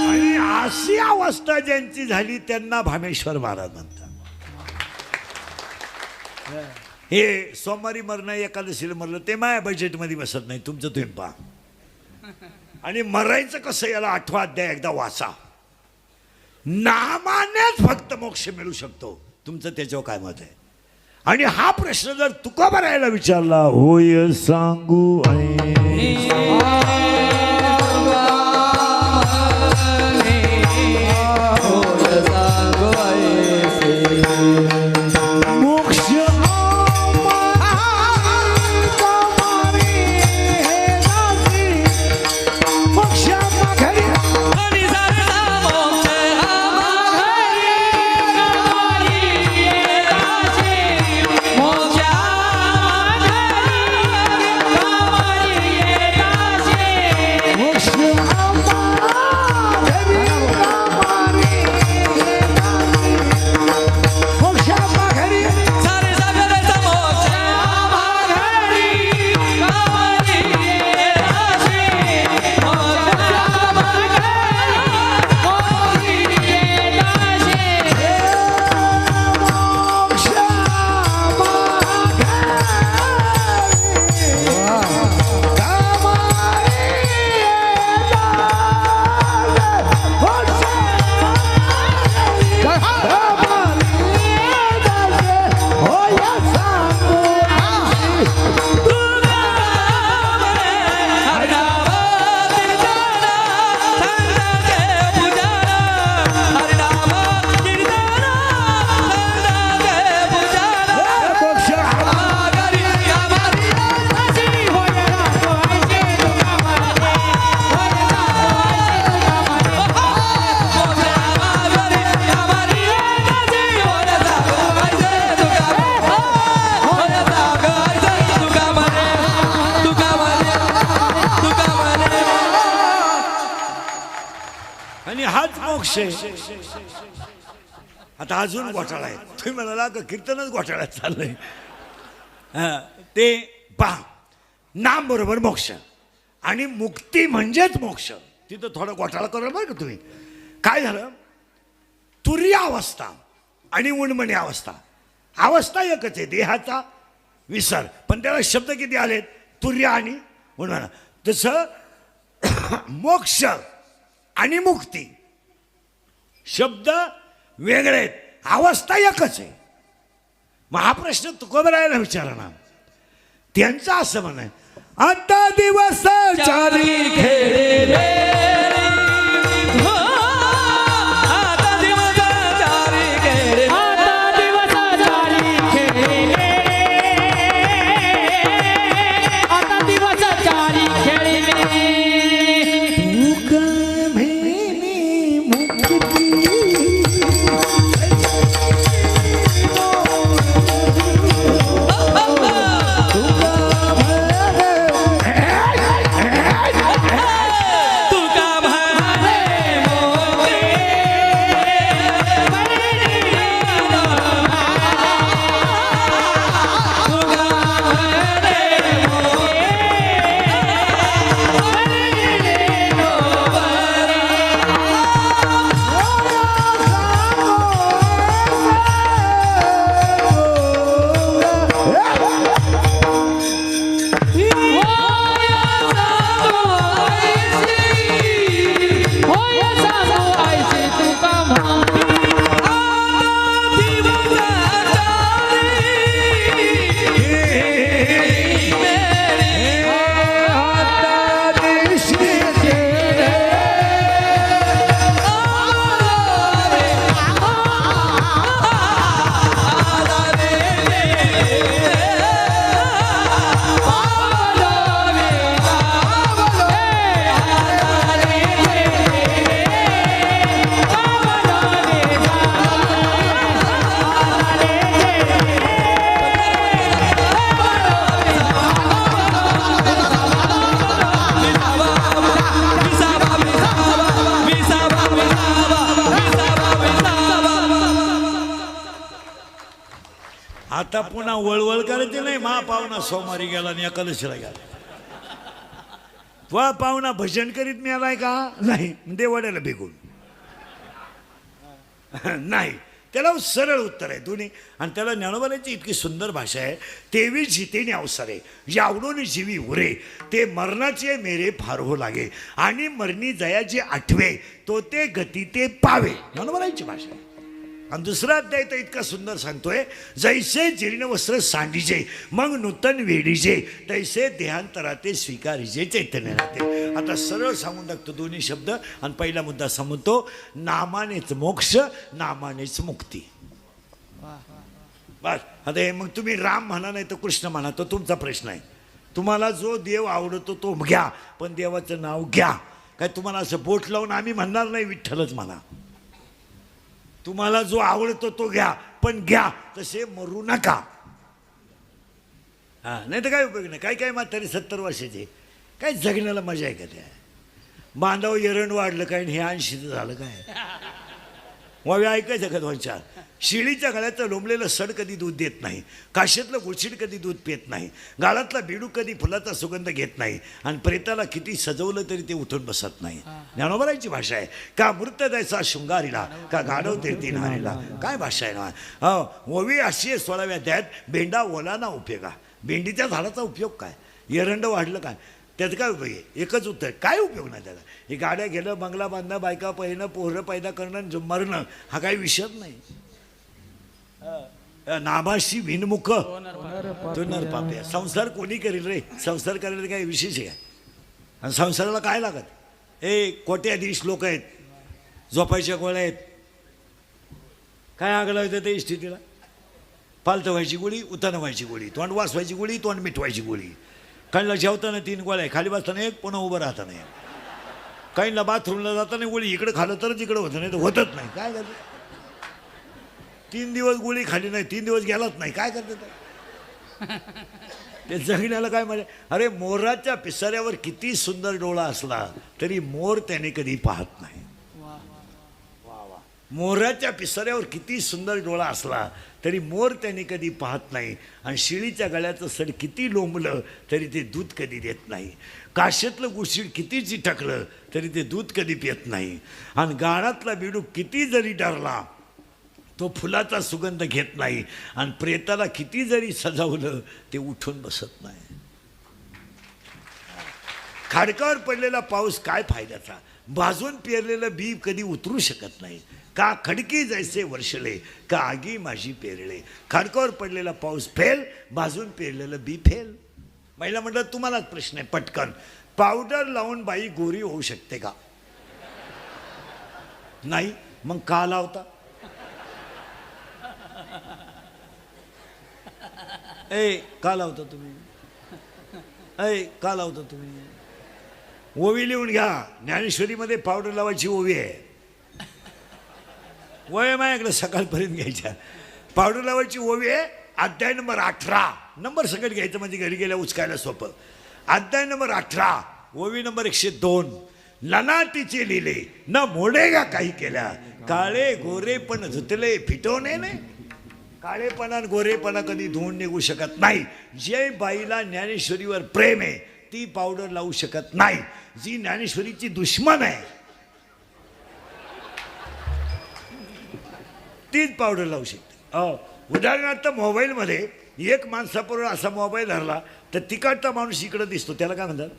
आणि अशी अवस्था ज्यांची झाली त्यांना भामेश्वर महाराज म्हणतात. हे सोमवारी मरणं, एकादशीला मरलं, ते माझ्या बजेटमध्ये बसत नाही. तुमचं तुम्ही पहा. आणि मरायचं कसं, याला 8वा अध्याय एकदा वाचा. नामानेच फक्त मोक्ष मिळू शकतो. तुमचं त्याच्यावर काय मत आहे? आणि हा प्रश्न जर तुकोबारायला विचारला, होय सांगू आता अजून घोटाळा आहे. तुम्ही म्हणाला का कीर्तनच घोटाळ्यात चाललंय. ते पहा, नाम बरोबर मोक्ष आणि मुक्ती म्हणजेच मोक्ष. तिथं थोडा घोटाळा करा बरं का तुम्ही. काय झालं, तुर्य अवस्था आणि उन्मनी अवस्था, अवस्था एकच आहे, देहाचा विसर, पण त्याला शब्द किती आलेत, तुर्य आणि उन्मन. तसं मोक्ष आणि मुक्ती शब्द वेगळे आहेत, अवस्था एकच आहे. मग हा प्रश्न तुकोबरायला विचारा ना. त्यांचं असं म्हण आहे, आता दिवस चारी खेळले हो, आता दिवस चारी खेळले, आता दिवस चाली खेळले, आता दिवस चाली खेळले. तुका म्हणे मोक्ती, होय सांगू आईची तुका म्हणती. आता पुन्हा वळवळ करायची नाही. महापावना सोमवारी गेला आणि एकादशीला गेला. वा पाहुणा भजन करीत मिळालाय का, नाही देवाड्याला बेगून नाही. त्याला सरळ उत्तर आहे दोन्ही. आणि त्याला ज्ञानोबाची इतकी सुंदर भाषा आहे, तेवी जितेने अवसरे यावडून जीवी उरे, ते मरणाचे मेरे फार हो लागे, आणि मरणी जयाचे आठवे, तो ते गती ते पावे. ज्ञानोबाची भाषा आहे. आणि दुसरा अध्याय तर इतका सुंदर सांगतोय, जैसे जीर्ण वस्त्र सांडीजे मग नूतन वेडीजे, तैसे देहांतराते स्वीकारीजे चैतन्य राहते. आता सरळ सांगून टाकतो दोन्ही शब्द. आणि पहिला मुद्दा समजतो, नामानेच मोक्ष, नामानेच मुक्ती. बस. आता हे मग तुम्ही राम म्हणा नाही तर कृष्ण म्हणा, तो तुमचा प्रश्न आहे. तुम्हाला जो देव आवडतो तो घ्या, पण देवाचं नाव घ्या. काय तुम्हाला असं बोट लावून आम्ही म्हणणार नाही विठ्ठलच म्हणा. तुम्हाला जो आवडतो तो घ्या, पण घ्या तसे मरू नका. हा, नाही तर काय उपयोग नाही. काय काय म्हातारी 70 वर्षाचे काय जगण्याला मजा आहे का त्या. बांधाव एरण वाढलं काय, हे 80 झालं काय. वावे ऐकायचं का दोन चार. शिळीच्या गळ्याचं लोंबलेलं सड कधी दूध देत नाही, काशीतलं गुळशीड कधी दूध पित नाही, गाळातला बिडू कधी फुलाचा सुगंध घेत नाही, आणि प्रेताला किती सजवलं तरी ते उठून बसत नाही. ज्ञानोबाची भाषा आहे. का मृत द्यायचा शृंगारीला, का गाढव ते नारीला. काय भाषा आहे ना. ओवी अशी 16व्या अध्यायात, बेंडा ओला ना उपयोगा. भेंडीच्या झाडाचा उपयोग काय, एरंड वाढलं काय, त्याचं काय उपयोग आहे. एकच उत्तर, काय उपयोग नाही त्याला. हे गाड्या गेलं, बंगला बांधणं, बायका पहिणं, पोहरं पैदा करणं, मरणं, हा काही विषयच नाही. नाभाशी भिनमुख तो नरपाप्या. संसार कोणी करेल रे, संसार करायला काही विशेष आहे. आणि संसाराला काय लागत. हे कोट्याधीश लोक आहेत, झोपायच्या गोळ्या आहेत, काय आग लावतं ते स्थितीला. पालतं व्हायची गोळी, उतानं व्हायची गोळी, तोंड वाचवायची गोळी, तोंड मिटवायची गोळी. काहींना जेवताना 3 गोळ्या, खाली बसताना एक, पुन्हा उभं राहताना एक. काहींना बाथरूमला जाताना गोळी, इकडं खालं तरच इकडं होतं, नाही तर होतच नाही. काय करतं. 3 दिवस गोळी खाली नाही, 3 दिवस गेलाच नाही. काय करतं ते जगण्याला काय म्हणजे. अरे मोराच्या पिसाऱ्यावर किती सुंदर डोळा असला तरी मोर त्याने कधी पाहत नाही. मोराच्या पिसाऱ्यावर किती सुंदर डोळा असला तरी मोर त्याने कधी पाहत नाही, आणि शिळीच्या गळ्याचं सड किती लोंबलं तरी ते दूध कधी देत नाही, काशेतलं गुशीड किती चिटकलं तरी ते दूध कधी पित नाही, आणि गाळातला बिडूक किती जरी डरला तो फुलाचा सुगंध घेत नाही, आणि प्रेताला किती जरी सजावलं ते उठून बसत नाही. खाडकावर पडलेला पाऊस काय फायद्याचा, भाजून पेरलेलं बी कधी उतरू शकत नाही, का खडकी जैसे वर्षले का आगी माझी पेरले. खाडकावर पडलेला पाऊस फेल, भाजून पेरलेलं बी फेल. महिला म्हणतात तुम्हालाच प्रश्न आहे पटकन, पावडर लावून बाई गोरी होऊ शकते का? नाही, मग का लावता? का लावता तुम्ही? का लावता तुम्ही? ओवी लिहून घ्या, ज्ञानेश्वरीमध्ये पावडर लावायची ओवी आहे. वय माझ्याकडे सकाळपर्यंत घ्यायच्या. पावडर लावायची ओवी आहे. अध्याय नंबर 18, नंबर सगळं घ्यायचं म्हणजे घरी गेल्या उचकायला सोपं. अध्याय नंबर 18, ओवी नंबर 102. लनाटीचे लिहिले न मोडेगा काही केल्या, काळे गोरे पण धुतले फिटवणे नाही. काळेपणा आणि गोरेपणा कधी धुवून निघू शकत नाही. जे बाईला ज्ञानेश्वरीवर प्रेम आहे ती पावडर लावू शकत नाही. जी ज्ञानेश्वरीची दुश्मन आहे तीच पावडर लावू शकते. उदाहरणार्थ मोबाईलमध्ये एक माणसाबरोबर असा मोबाईल धरला तर तिकडचा माणूस इकडे दिसतो, त्याला काय म्हणतात?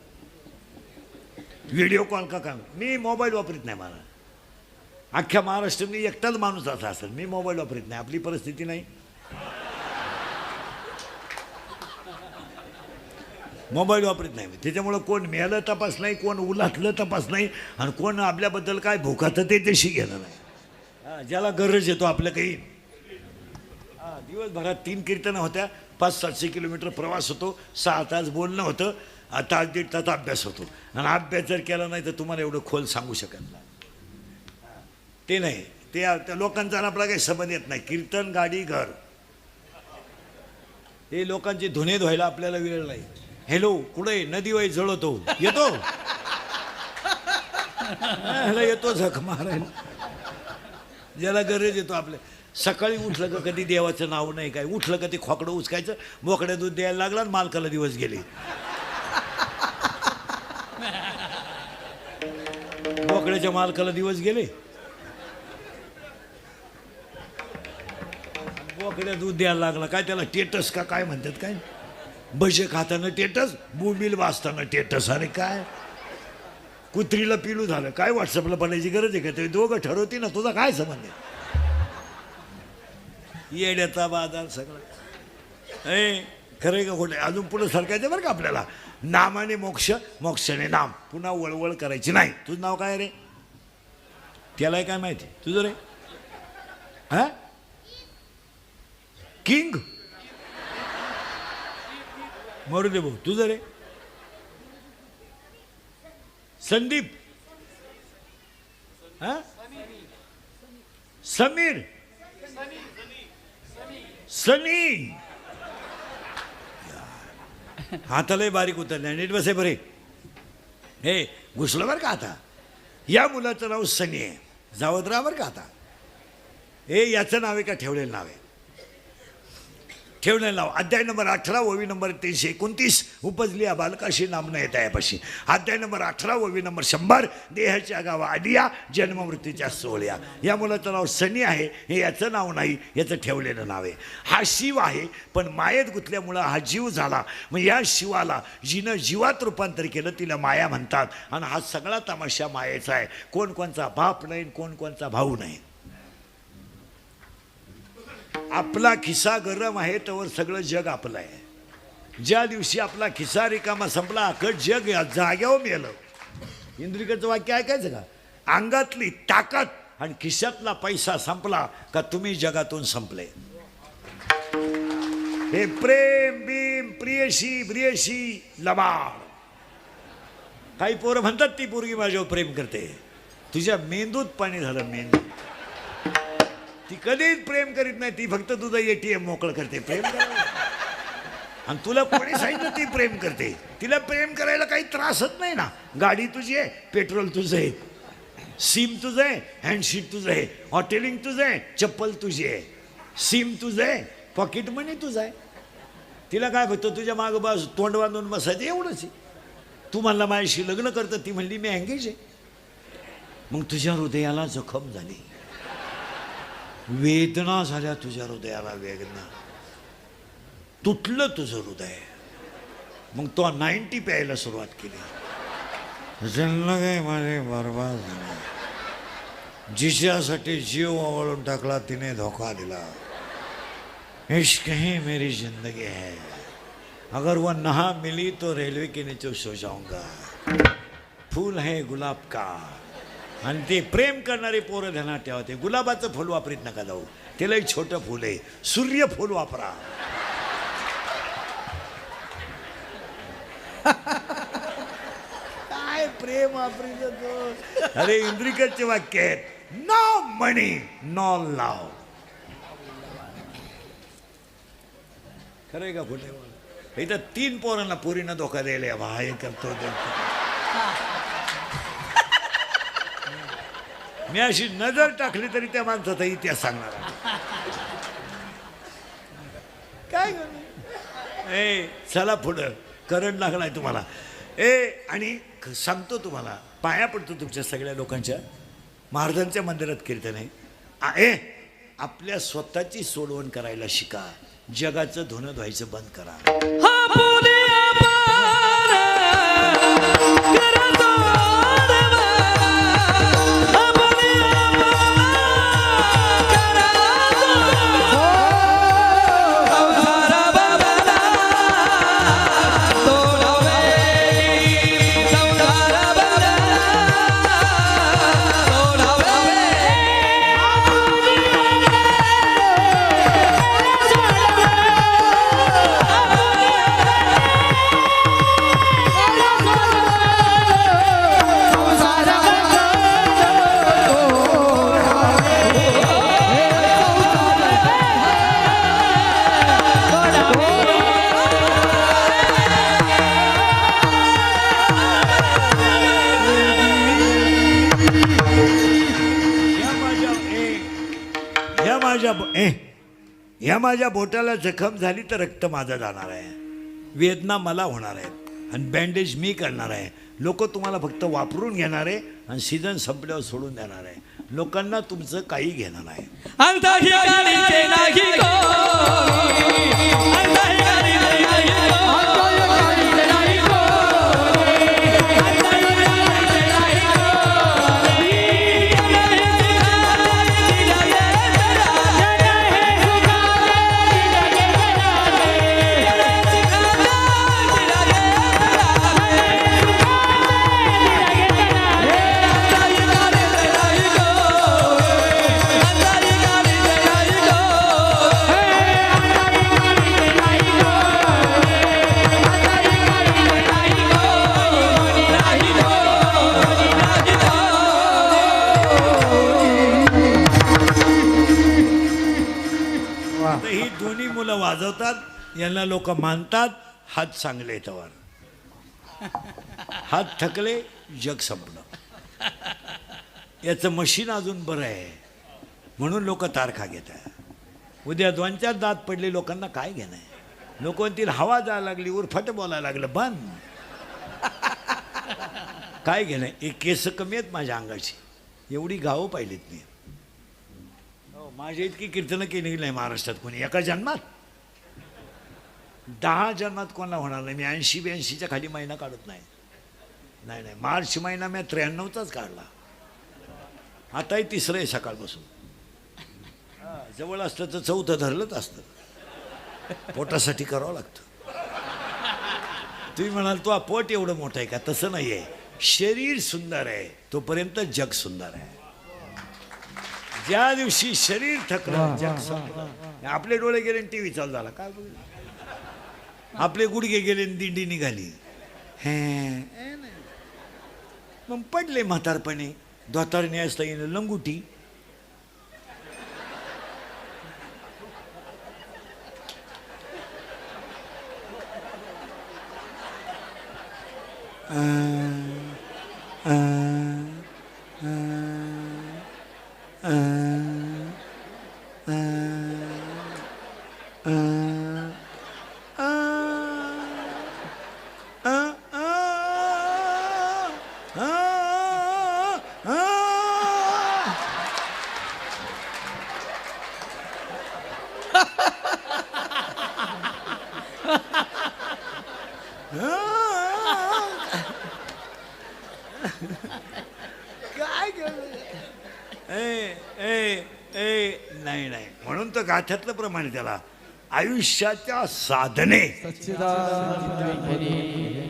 व्हिडिओ कॉल का काय? मी मोबाईल वापरत नाही. मला अख्ख्या महाराष्ट्रात मी एकटाच माणूस असा असेल, मी मोबाईल वापरत नाही. आपली परिस्थिती नाही, मोबाईल वापरत नाही. त्याच्यामुळं कोण मेलं तपास नाही, कोण उलाटलं तपास नाही, आणि कोण आपल्याबद्दल काय भुकातं ते त्याशी गेलं नाही. ज्याला गरज येतो आपलं काही. दिवसभरात 3 कीर्तनं होत्या, 500-700 किलोमीटर प्रवास होतो, 6 तास बोलणं होतं, तास 1.5 तास अभ्यास होतो. आणि अभ्यास जर केला नाही तर तुम्हाला एवढं खोल सांगू शकत नाही. ते नाही, ते त्या लोकांचा आपला काही संबंध येत नाही. कीर्तन, गाडी, घर, हे लोकांचे धुणे धुवायला आपल्याला वेळ नाही. हॅलो कुठे नदी वाई जळतो येतो, ह्याला येतो झक मारायला. ज्याला गरज येतो आपल्या. सकाळी उठलं का कधी देवाचं नाव नाही काय, उठलं का ते खोकडं उचकायचं, बोकड्या दूध द्यायला लागला आणि मालकाला दिवस गेले. बोकड्याच्या मालकाला दिवस गेले, बोकड्या दूध द्यायला लागला. काय त्याला टेटस का काय म्हणतात? काय भजे खाताना टेटस, बोंबील वाचताना टेटस. अरे काय कुत्रीला पिलू झालं, काय व्हॉट्सअपला बनायची गरज आहे का? ते दोघं ठरवते ना, तुझा काय संबंध आहे? येड्याचा बाजार सगळा. खरं का खोटे? अजून पुढं सरकायचं बरं का आपल्याला. नामाने मोक्ष, मोक्षाने नाम. पुन्हा वळवळ करायची नाही. तुझं नाव काय रे? त्याला काय माहिती तुझं रे? हा, किंग मरू दे भाऊ. तुझं रे? संदीप, हा, समीर, सनी. हातालाही बारीक उतरल्या, नीट बसे बरे. हे घुसलं बरं का आता. या मुलाचं नाव सनी आहे, जावत राहा बरं का आता. हे याचं नाव आहे का ठेवलेलं नाव आहे? ठेवलेलं नाव. अध्याय नंबर 18, ओवी नंबर 329. उपजली बालकाशी नाम न येता यापाशी. अध्याय नंबर 18, ओवी नंबर 100. देहाच्या गावा आदिया, जन्म मृत्यूच्या सोहळ्या. या मुलाचं नाव सनी आहे. हे याचं नाव नाही, याचं ठेवलेलं नाव आहे. हा शिव आहे, पण मायेत गुंतल्यामुळं हा जीव झाला. मग या शिवाला जिनं जीवात रूपांतर केलं तिला माया म्हणतात. आणि हा सगळा तमाशा मायेचा आहे. कोण कोणचा बाप नाही, कोण कोणचा भाऊ नाही. आपला खिसा गरम आहे तोवर सगळं जग आपलं आहे. ज्या दिवशी आपला खिसा रिकामा संपला अख्खं जग जाग्यावर मेलं. इंद्रिकडचं वाक्य ऐकायचं का? अंगातली ताकद आणि खिशातला पैसा संपला का तुम्ही जगातून संपले. हे प्रेम बिम प्रियशी प्रियशी लबाड. काही पोरं म्हणतात ती पोरगी माझ्यावर प्रेम करते. तुझ्या मेंदूत पाणी झालं. मेंदू ती कधीच प्रेम करीत नाही. ती फक्त तुझं ATM मोकळं करते. प्रेम करायला. आणि तुला कोणी सांगितलं ती प्रेम करते? तिला प्रेम करायला काही त्रासच नाही ना. गाडी तुझी आहे, पेट्रोल तुझं आहे, सीम तुझं आहे, हँडशीट तुझं आहे, हॉटेलिंग तुझं आहे, चप्पल तुझी आहे, सीम तुझं आहे, पॉकेट मनी तुझं आहे. तिला काय फक्त तुझ्या मागं बस तोंड बांधून बसायचं एवढंच आहे. तू म्हणला माझ्याशी लग्न करतं, ती म्हणली मी एंगेज आहे. मग तुझ्या हृदयाला जखम झाली, वेदना झाल्या तुझ्या हृदयाला, वेदना तुटलं तुझं हृदय. मग तो 90 प्यायला सुरुवात केली. जिंदगी माझी बरबाद झाली. जिच्यासाठी जीव आवळून टाकला तिने धोखा दिला. इश्क ही मेरी जिंदगी है, अगर वो नहा मिली तो रेलवे के नीचे सो जाऊंगा. फूल है गुलाब का. आणि ते प्रेम करणारे पोरं ध्यानात ठेवा, ते गुलाबाचं फूल वापरीत नका जाऊ, त्यालाही छोटं फूल आहे, सूर्यफूल वापरा. काय प्रेम वापरीत तो. अरे इंद्रिकरचे वाक्य आहेत, नो मनी नो लव. खरंय का फुटे? इथं 3 पोरांना पोरीनं धोका द्यायला बा, हे करतो ते. मी अशी नजर टाकली तरी त्या माणसाचा इतिहास सांगणार आहे. काय ए चला पुढं, करंट लागलाय तुम्हाला. आणि सांगतो तुम्हाला, पाया पडतो तुमच्या सगळ्या लोकांच्या. महाराजांच्या मंदिरात कीर्तन आहे. आपल्या स्वतःची सोडवण करायला शिका, जगाचं धुणं धुवायचं बंद करा. हा पुणे अपार करतो रवा. हा पुणे अपार करतो संसार बाबाला तोडावे. संसार बाबाला तोडावे. ह्या माझ्या बोटाला जखम झाली तर रक्त माझं जाणार आहे, वेदना मला होणार आहेत, आणि बँडेज मी करणार आहे. लोक तुम्हाला फक्त वापरून घेणार आहे आणि सीझन संपल्यावर सोडून देणार आहे. लोकांना तुमचं काही घेणं नाही. अंतही गाडीचे नाही कोणी. अंतही गाडीचे नाही तर ही दोन्ही मुलं वाजवतात, यांना लोक मानतात. हात चांगले तवर, हात थकले जग संपलं. याचं मशीन अजून बरं आहे म्हणून लोक तारखा घेत आहे. उद्या 2-4 दात पडले, लोकांना काय घेणं आहे? लोक म्हणतील हवा जायला लागली, उरफाट बोलायला लागलं, बंद. काय घेणं आहे? एक केस कमी आहेत माझ्या अंगाची, एवढी गावं पाहिलीत मी. माझ्या इतकी कीर्तनं केली नाही महाराष्ट्रात कोणी एका जन्मात. 10 जन्मात कोणाला होणार नाही. मी 80-82च्या खाली महिना काढत नाही. नाही मार्च महिना मी 93चाच काढला. आताही 3रं आहे सकाळपासून. जवळ असतं तर 4थं धरलंच असतं. पोटासाठी करावं लागतं. तुम्ही म्हणाल तो पोट एवढं मोठं आहे का? तसं नाही आहे. शरीर सुंदर आहे तोपर्यंत जग सुंदर आहे. ज्या दिवशी शरीर थकलं जग संपलं. आपले डोळे गेले टी व्ही चालू झाला, काय बघ. आपले गुडघे गेले दिंडी निघाली. हे मग पडले म्हातारपणे, धोतारणे असता येणं लंगुटी. नाही नाही म्हणून तर गाथ्यातलं प्रमाणे त्याला आयुष्याच्या साधने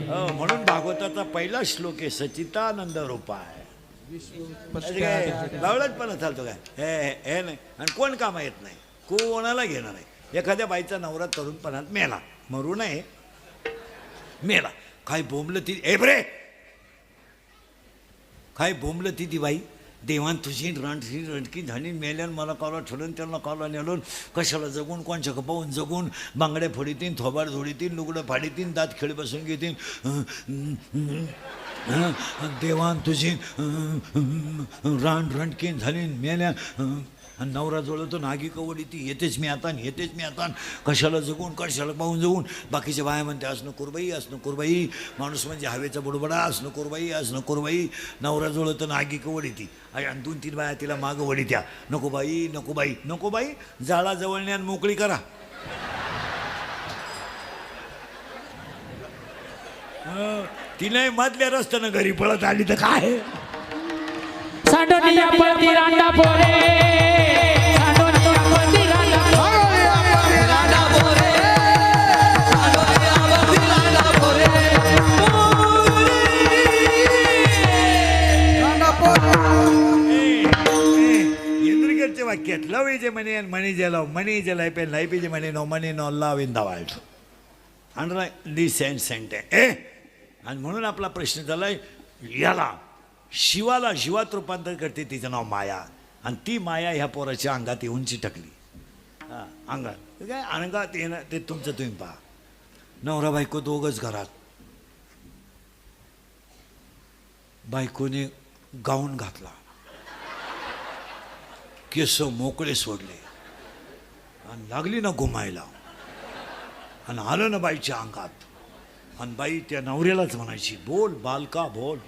म्हणून भागवताचा पहिला श्लोक आहे सचितानंद रूपाय. लावलाच पण चालतो काय हे नाही आणि कोण कामा येत नाही कोणाला घेणार नाही. एखाद्या बाईचा नवरा तरुणपणात मेला मरू नये मेला काय बोंबलं ती एबरे काय बोंबलं ती बाई देवान तुझी रणकी झाली मेल्यान मला कावला ठेवून त्यांना कावला नेलून कशाला जगून कोणच्या पाहून जगून बांगड्या फोडीतीन थोबाड झोडीतीन लुगडं फाडीतीन दात खेळ बसून घेतीन देवान तुझी रणकीन झाली मेल्या आणि नवरा जोडतो नागी कवडी ती येतेच मी आता कशाला जगून कशाला पाहून जगून. बाकीच्या बाया म्हणते असं कुरबाई माणूस म्हणजे हवेचा बुडबडा असं कुरबाई नवरा जोडतो नागी कवडी ती आणि 2-3 बाया तिला मागं वडी त्या नको बाई जाळा जवळण्यान मोकळी करा. तिने मधल्या रस्त्यानं घरी पळत आली तर काय सांडोनिया पळती रांडा पोरे सांडोनिया पळती रांडा रांडा पोरे सांडोनियावरती रांडा पोरे रांडा पोरे. इंद्रिकरचे वाक्य आहेत लव is a money and money जे love money is a life and life is a money no money no love in the world underline आणि म्हणून आपला प्रश्न झालाय याला शिवाला जीवात रूपांतर करते तिचं नाव माया आणि ती माया ह्या पोराच्या अंगात येऊन चिटकली. अंगात काय अंगात येणं ते तुमचं तुम्ही पहा. नवरा बायको दोघंच घरात बायकोने गाऊन घातला केस मोकळे सोडले आणि लागली ना घुमायला आणि आलं ना बाईच्या अंगात आणि बाई त्या नवऱ्यालाच म्हणायची बोल बालका बोल.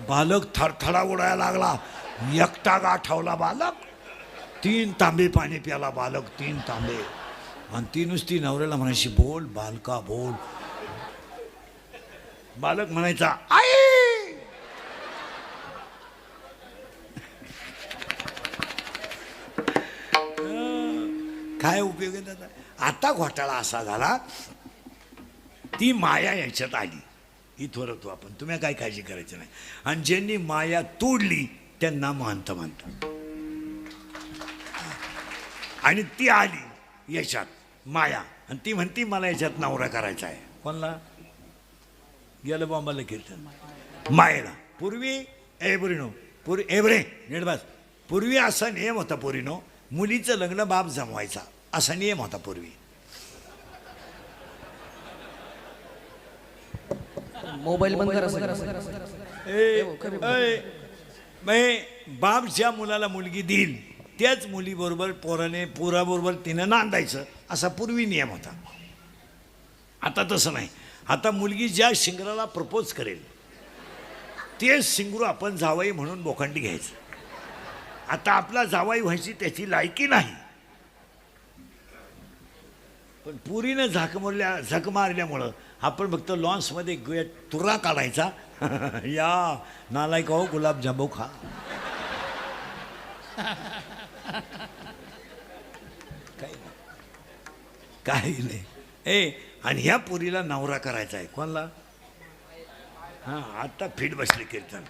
बालक थरथडा उडायला लागला एकटा गाठवला बालक 3 तांबे पाणी प्याला बालक 3 तांबे आणि ती नुसती नवऱ्याला म्हणायची बोल बालका बोल. बालक म्हणायचा आई काय उपयोग आहे त्याचा. आता घोटाळा असा झाला ती माया याच्यात आली इथवर होतो आपण तुम्ही काय काळजी करायची नाही. आणि ज्यांनी माया तोडली त्यांना मानत मानतात आणि ती आली याच्यात माया आणि ती म्हणती मला याच्यात नवरा करायचा आहे. कोणला गेलं बॉम्बाला कीर्तन मायेला. पूर्वी एबरे नेडबास पूर्वी असा नियम होता पोरीनो मुलीचं लग्न बाप जमवायचा असा नियम होता पूर्वी. मोबाईल बंद करा. बाप ज्या मुलाला मुलगी देईल त्याच मुलीबरोबर पोराबरोबर तिनं नांदायचं असा पूर्वी नियम होता. आता तसं नाही. आता मुलगी ज्या शिंगराला प्रपोज करेल तेच शिंगरू आपण जावई म्हणून बोखंडी घ्यायचं. आता आपला जावाई व्हायची त्याची लायकी नाही पण पुरीनं झक मारल्यामुळं आपण फक्त लॉन्समध्ये तुरा काढायचा या नालायक हो गुलाबजामू खा. काही नाही. आणि ह्या पुरीला नवरा करायचा आहे कोणला. हां आता फिट बसले कीर्तन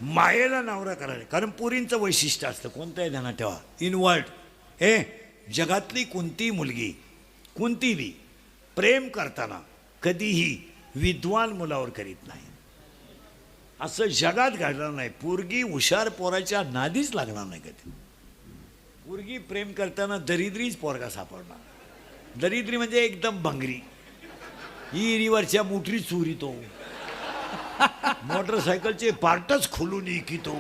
मायेला नवरा करायचा कारण पुरींचं वैशिष्ट्य असतं कोणतंही ध्यानात ठेवा. इनवर्ड जगातली कोणती मुलगी कोणतीही प्रेम करताना कधीही विद्वान मुलावर करीत नाही असं जगात घडणार नाही. पोरगी हुशार पोराच्या नादीच लागणार नाही कधी. पोरगी प्रेम करताना दरिद्रीच पोरगा सापडणार. दरिद्री म्हणजे एकदम भंगरी इरीवरच्या मोटरी चोरीतो मोटरसायकलचे पार्टच खोलून इकितो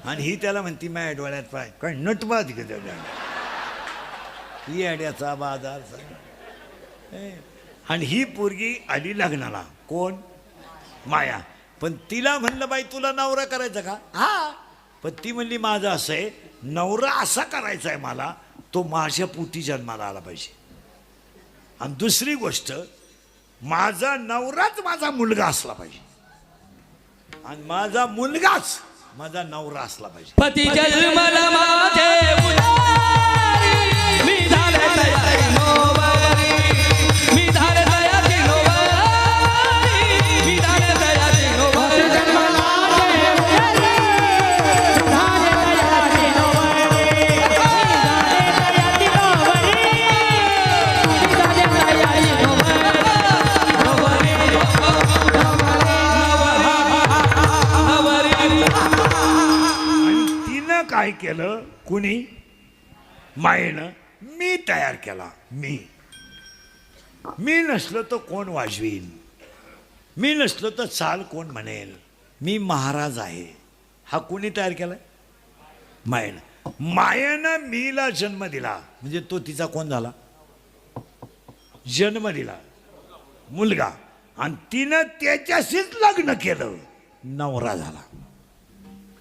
आणि ही त्याला म्हणती माझ्या डोळ्यात पाय काय नटबाज घेतो ही अड्याचा बाजार. आणि ही पोरगी आली लग्नाला कोण माया. पण तिला म्हणलं बाई तुला नवरा करायचा का. हा पण ती म्हणली माझं असं आहे नवरा असा करायचा आहे मला तो माझ्या पोटी जन्माला आला पाहिजे. आणि दुसरी गोष्ट माझा नवराच माझा मुलगा असला पाहिजे. आणि माझा मुलगाच माझा नवरा असला पाहिजे. पती जन्मला माझे उदारी, मी झाले तयारी नोवारी, मी झाले तयारी नोवारी, मी झाले तयारी नोवारी. आणि तिनं काय केलं? कुणी? मायेनं मी तयार केला. मी नसलो तर कोण वाजवीन? मी नसलो तर चाल कोण म्हणेल? मी महाराज आहे. हा कोणी तयार केलाय? मायेनं. मायेनं मीला जन्म दिला म्हणजे तो तिचा कोण झाला? जन्म दिला, मुलगा. आणि तिनं त्याच्याशीच लग्न केलं, नवरा झाला.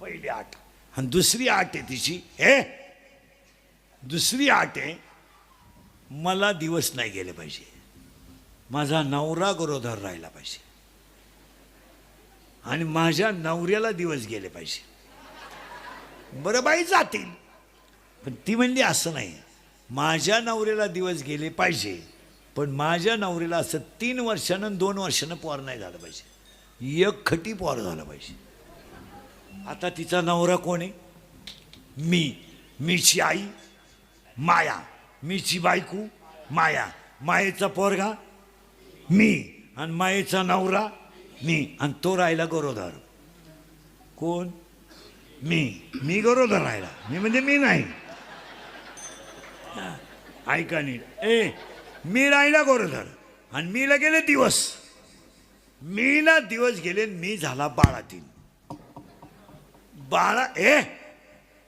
पहिली आठ. आणि दुसरी आठ आहे तिची, दुसरी आठ आहे, मला दिवस नाही गेले पाहिजे, माझा नवरा गरोदर राहिला पाहिजे आणि माझ्या नवऱ्याला दिवस गेले पाहिजे. बरं बाई जातील, पण ती म्हणली असं नाही, माझ्या नवऱ्याला दिवस गेले पाहिजे, पण माझ्या नवऱ्याला असं 3 वर्षानं 2 वर्षानं पोर नाही झालं पाहिजे, एक खटी पोर झालं पाहिजे. आता तिचा नवरा कोण आहे? मीची आई माया, मीची बायको माया, मायेचा पोरगा मी आणि मायेचा नवरा मी, आणि तो राहिला गरोदर. कोण? मी गरोदर राहिला. मी म्हणजे मी नाही, ऐका नीट. मी राहिला गरोदर आणि मीला गेले दिवस, मीला दिवस गेले, मी झाला बाळातीन.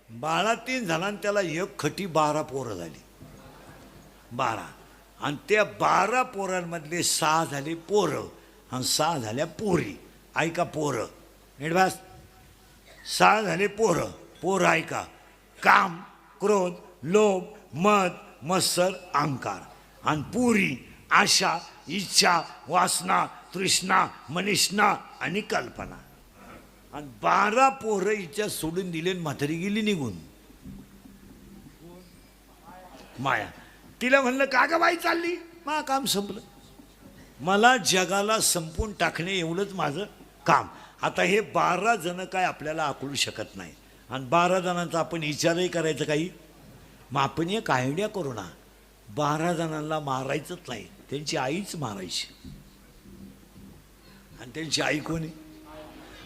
बाळातीन झाला आणि त्याला एक खटी 12 पोरं झाली. 12. आणि त्या 12 पोरांमधले 6 झाले पोरं आणि 6 झाल्या पोरी. ऐका पोरं निर्भास, 6 झाले पोरं. पोरं ऐका: काम, क्रोध, लोभ, मद, मत्सर, अहंकार. आणि पुरी आशा, इच्छा, वासना, तृष्णा, मनिष्णा आणि कल्पना. आणि 12 पोरं हिच्या सोडून दिले, म्हातारी गेली निघून. माया. तिला म्हणलं का ग बाई चालली? मा काम संपलं, मला जगाला संपून टाकणे एवढंच माझं काम. आता हे 12 जण काय आपल्याला आकळू शकत नाही, आणि 12 जणांचा आपण विचारही करायचं काही. मग आपण एक आयडिया करू ना, 12 जणांना मारायचंच नाही, त्यांची आईच मारायची. आणि त्यांची आई कोणी?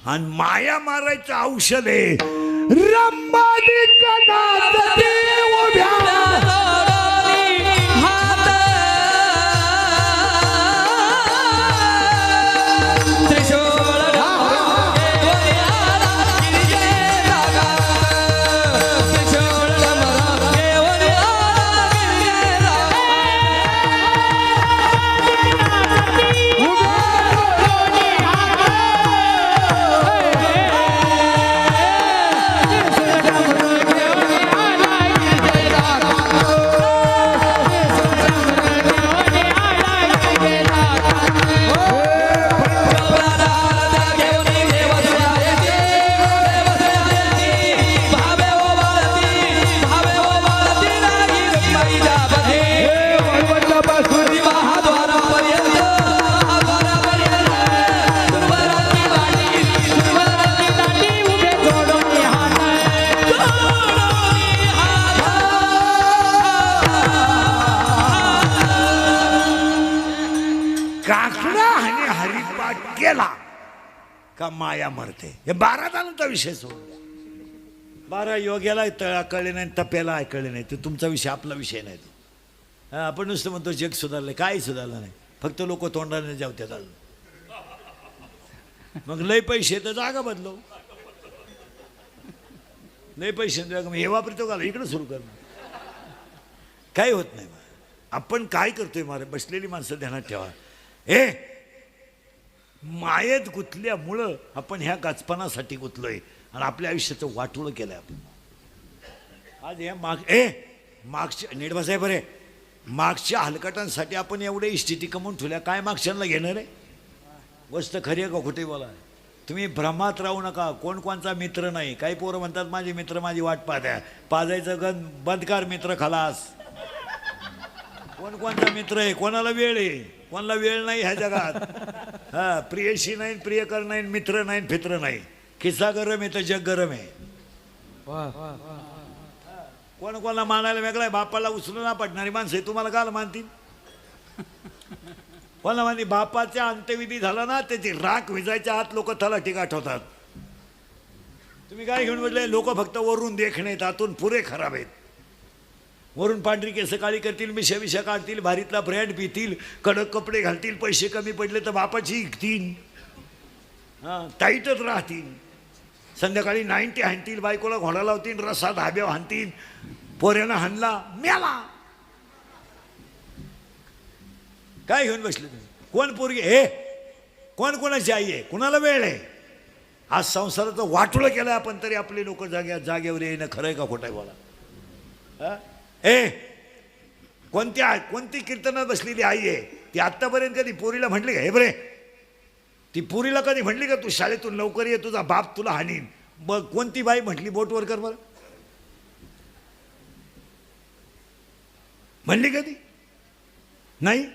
आणि माया मारायचं औषध आहे रंबादिकनाथते उभ्या. गेला का माया मरते. हे 12 जणांचा विषय सोडून द्या. 12 योग्याला कळले नाही, तप्याला कळले नाही, ते तुमचा विषय, आपला विषय नाही तो. आपण नुसतं म्हणतो जग सुधारलं, काही सुधारलं नाही, फक्त लोक तोंडाने जेवतात अजून. मग लय पैसे तर जागा बदलव, लय पैसे जागा हे वापरतो का, इकडं सुरू कर, काही होत नाही. आपण काय करतोय मारे, बसलेली माणसं ध्यानात ठेवा. मायेत गुंतल्यामुळं आपण ह्या गाचपणासाठी गुंतलोय आणि आपल्या आयुष्याचं वाटोळं केलंय आपण. आज हे मागच्या नीट आहे बरे, मागच्या हलकटांसाठी आपण एवढे स्थिती कमवून ठेवल्या, काय मागच्यांना घेणार आहे? वस्त खरी आहे का खोटे बोला? तुम्ही भ्रमात राहू नका. कोण कोणचा मित्र नाही. काही पोरं म्हणतात माझे मित्र माझी वाट पाहत्या. पाजायचं गण बंदकार मित्र खलास. कोण कोणचा मित्र आहे, कोणाला वेळ आहे, कोणाला वेळ नाही ह्या जगात. हा, प्रियशी नाही, प्रियकर नाही, मित्र नाही, फित्र नाही. खिस्सा गरम आहे तर जग गरम आहे. कोण कोणाला मानायला वेगळा आहे. बापाला उचलून ना पडणारी माणसं आहे, तुम्हाला काल मानतील. कोणाला मानली. बापाचा अंत्यविधी झाला ना, त्याची राख विजायच्या आत लोक तलाठी गाठवतात. तुम्ही काय घेऊन बसले. लोक फक्त वरून देखणे, आतून पुरे खराब आहेत. वरून पांढरी केस काळी करतील, मिशा विषा काढतील, भारीतला ब्रँड पितील, कडक कपडे घालतील, पैसे कमी पडले तर बापाची इकतील, हां टाईटच राहतील. संध्याकाळी 90 हाणतील, बायकोला घोडा लावतील, रसा धाब्यावर हाणतील, पोऱ्यानं हाणला मेला. काय घेऊन बसले तुम्ही. कोण पोरगी हे, कोण कोणाची आई आहे, कुणाला वेळ आहे. आज संसाराचं वाटोळं केलं आपण, तरी आपले लोक जागेवर येणं खरं आहे का खोटं आहे बोला. कोणती कीर्तनात बसलेली आई आहे ती आत्तापर्यंत कधी पोरीला म्हटली का. हे बरे, ती पोरीला कधी म्हटली का तू शाळेतून लवकर ये, तुझा बाप तुला हाणीन. मग कोणती बाई म्हटली बोटवर कर बरं. म्हणली कधी नाही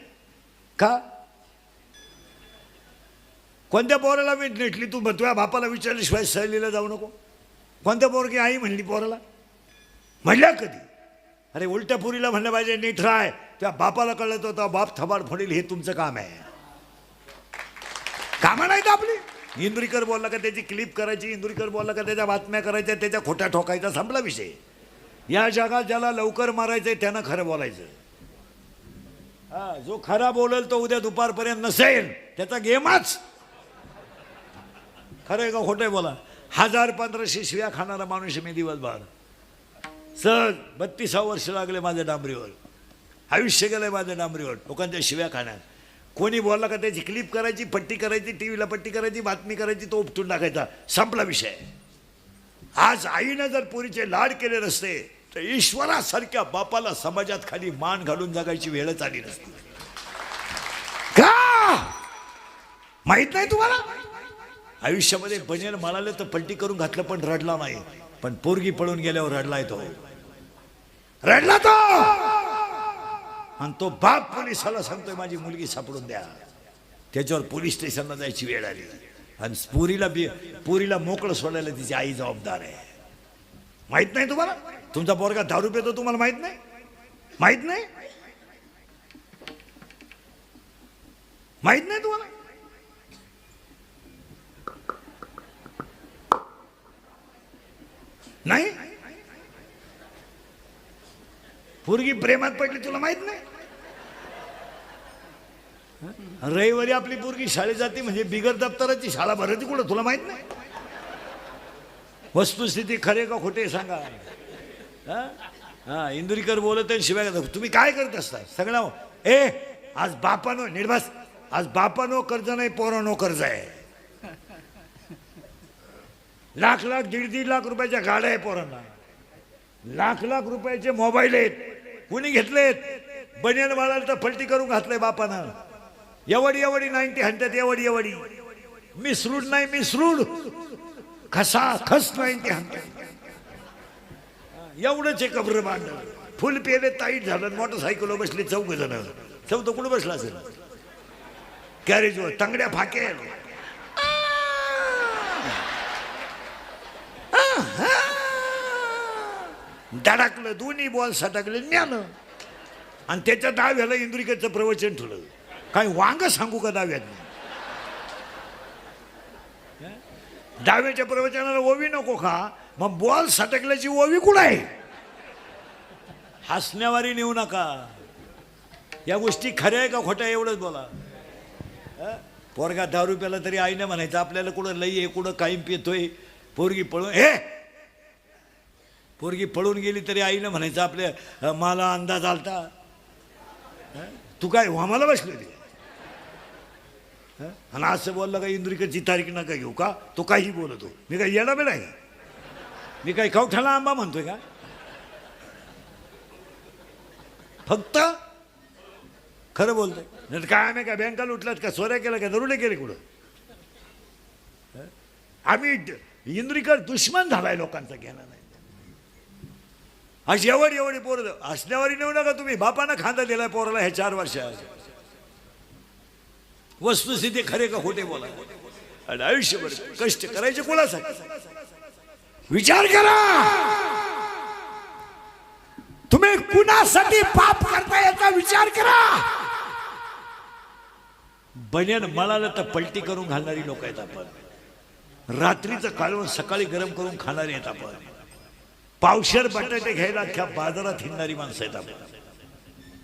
का. कोणत्या पोराला मी नेटली तू तुझ्या बापाला विचारल्याशिवाय सहलीला जाऊ नको. कोणत्या पोरगी आई म्हणली पोराला म्हणल्या कधी. अरे उलट्या पुरीला म्हणलं पाहिजे नीट राय. त्या बापाला कळत होता बाप थबाड फोडील, हे तुमचं काम आहे. कामं नाहीत आपली. इंदुरीकर बोलला का त्याची क्लिप करायची, इंदुरीकर बोलला का त्याच्या बातम्या करायच्या, त्याच्या खोट्या ठोकायचा, संपला विषय. या जगात ज्याला लवकर मारायचंय त्यानं खरं बोलायचं. हा, जो खरा बोलेल तो उद्या दुपारपर्यंत नसेल, त्याचा गेमच. खरं आहे का खोटं आहे बोला. 1000-1500 शिव्या खाणारा माणूस मी दिवसभर. सहज 32 वर्ष लागले माझ्या डांबरीवर. आयुष्य गेलंय माझ्या डांबरीवर लोकांच्या शिव्या खाण्यात. कोणी बोलला का त्याची क्लिप करायची, पट्टी करायची, टीव्हीला पट्टी करायची, बातमी करायची, तो उपटून टाकायचा, संपला विषय. आज आईनं जर पोरीचे लाड केले नसते तर ईश्वरासारख्या बापाला समाजात खाली मान घालून जगायची वेळच आली नसती. का माहित नाही तुम्हाला. आयुष्यामध्ये बनेल म्हणाले तर पलटी करून घातलं पण रडला नाही. पण पोरगी पळून गेल्यावर रडलाय तो. रडला तो. आणि तो बाप पोलिसाला सांगतोय माझी मुलगी सापडून द्या. त्याच्यावर पोलीस स्टेशनला जायची वेळ आली. आणि पुरीला मोकळं सोडायला तिची आई जबाबदार आहे. माहित नाही तुम्हाला. तुमचा पोरगा दारू पितो तुम्हाला माहित नाही. माहित नाही. माहित नाही तुम्हाला. नाही. पोरगी प्रेमात पडली तुला माहित नाही. रविवारी आपली पोरगी शाळेत जाते म्हणजे बिगर दप्तराची शाळा भरती कुठं तुला माहित नाही. वस्तुस्थिती खरे का खोटे सांगा. हा इंदुरीकर बोलत आहे शिवाय तुम्ही काय करत असता सगळं. आज बापानो निर्भस, आज बापानो कर्ज नाही पोरानो कर्ज आहे. लाख 1.5 लाख रुपयाच्या गाड्या आहे पोरांना. लाख रुपयाचे मोबाईल आहेत. कुणी घेतलेत. बनियान वाळाला तर फलटी करून घातलंय बापानं. एवढी 90 हाणतात. एवढी मिसरूड नाही, मिसरूड खस 90 हाणतात. एवढंच एक कब्र बांधलं. फुल पेले ताईट झालं. मोटरसायकलवर बसले 4 जण. 4 कुठं बसला असेल गॅरेजवर. तंगड्या फाके धडकलं. दोन्ही बॉल सटकले न्यानं. आणि त्याच्या डाव्याला इंदुरीकरचं प्रवचन ठेवलं. काय वांग सांगू का डाव्यात. डाव्याच्या प्रवचनाला ओवी नको का. मग बॉल सटकल्याची ओवी कुठं आहे. हसण्यावारी नेऊ नका. या गोष्टी खऱ्या आहे का खोट्या एवढंच बोला. पोरगा दारू प्याला तरी आईने म्हणायचं आपल्याला कुठं लई आहे, कुठं कायम पितोय. पोरगी पळून गेली तरी आईनं म्हणायचं आपल्या मला अंदाज आलता. तू काय आम्हाला बसली होती. आणि असं बोललं का इंदुरीकरची तारीख नका घेऊ का. तो काही बोलतो. मी काय येडा बेला आहे. मी काय कवठाला आंबा म्हणतोय का. फक्त खरं बोलतोय. नाही काय आम्ही काय बँका लुटलात का, चोऱ्या केल्या का, दरोडे केले कुठं. आम्ही इंद्रिकर दुश्मन झालाय लोकांचा घेणं नाही. आज एवढी पोरं असण्यावारी नेऊ नका तुम्ही. बापानं खांदा दिलाय पोराला हे 4 वर्षात. वस्तुस्थिती खरे का खोटे बोला. आणि आयुष्यभर कष्ट करायचे कोणासाठी? विचार करा तुम्ही कुणासाठी पाप करता याचा विचार करा. बन्यान मळाला तर पलटी करून घालणारी लोक आहेत आपण. रात्रीचं कालवण सकाळी गरम करून खाणारी आहेत आपण. पावशेर बटाटे घ्यायला अख्ख्या बाजारात हिंडणारी माणसं आहेत आपण.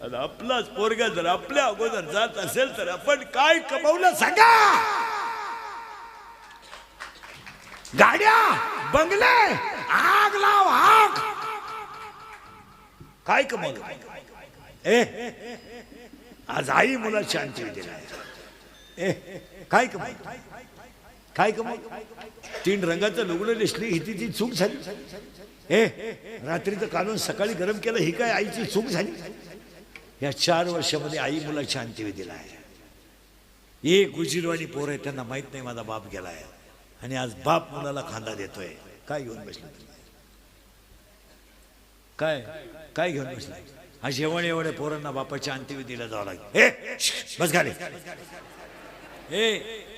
आणि आपलाच पोरगा जर आपल्या अगोदर जात असेल तर आपण काय कमावलं सांगा. गाड्या बंगले आग लाव आग. काय कमावलं? आज आई मुलाची शांती दिली. काय कमावलं? काय कमावलं? 3 रंगाचं लुगडं नेसली ही तिची चूक झाली. रात्रीचं कालवण सकाळी गरम केलं ही काय आईची चूक झाली? या 4 वर्षामध्ये आई मुलाची शांती दिला आहे. हे गुजीरवाणी पोर आहे त्यांना माहित नाही माझा बाप गेलाय. आणि आज बाप मुलाला खांदा देतोय. काय घेऊन बसला? काय घेऊन बसला? आज एवढ्या पोरांना बापाच्या अंत्यविधीला जावं लागेल. बस घाले.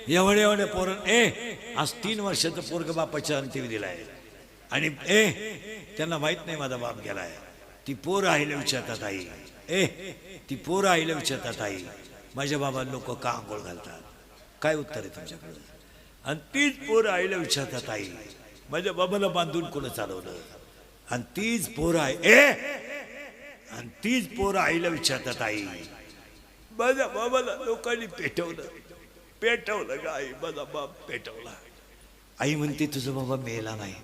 एवढ्या पोरण आज 3 वर्षाचं पोरग बापाच्या अंत्यविधीला आहे. आणि त्यांना माहित नाही माझा बाप गेलाय. ती पोरं आईला विचारतात आई ती पोरं आईला विचारतात आई माझ्या बाबा लोक का आंघोळ घालतात? काय उत्तर आहे तुमच्याकडे? आणि तीच पोरं आईला विचारतात आई माझ्या बाबाला बांधून कोण चालवलं? आणि तीच पोरं आणि तीच पोरं आईला विचारतात आई माझ्या बाबाला लोकांनी पेटवलं का आई? माझा बाप पेटवला. आई म्हणते तुझा बाबा मेला नाही,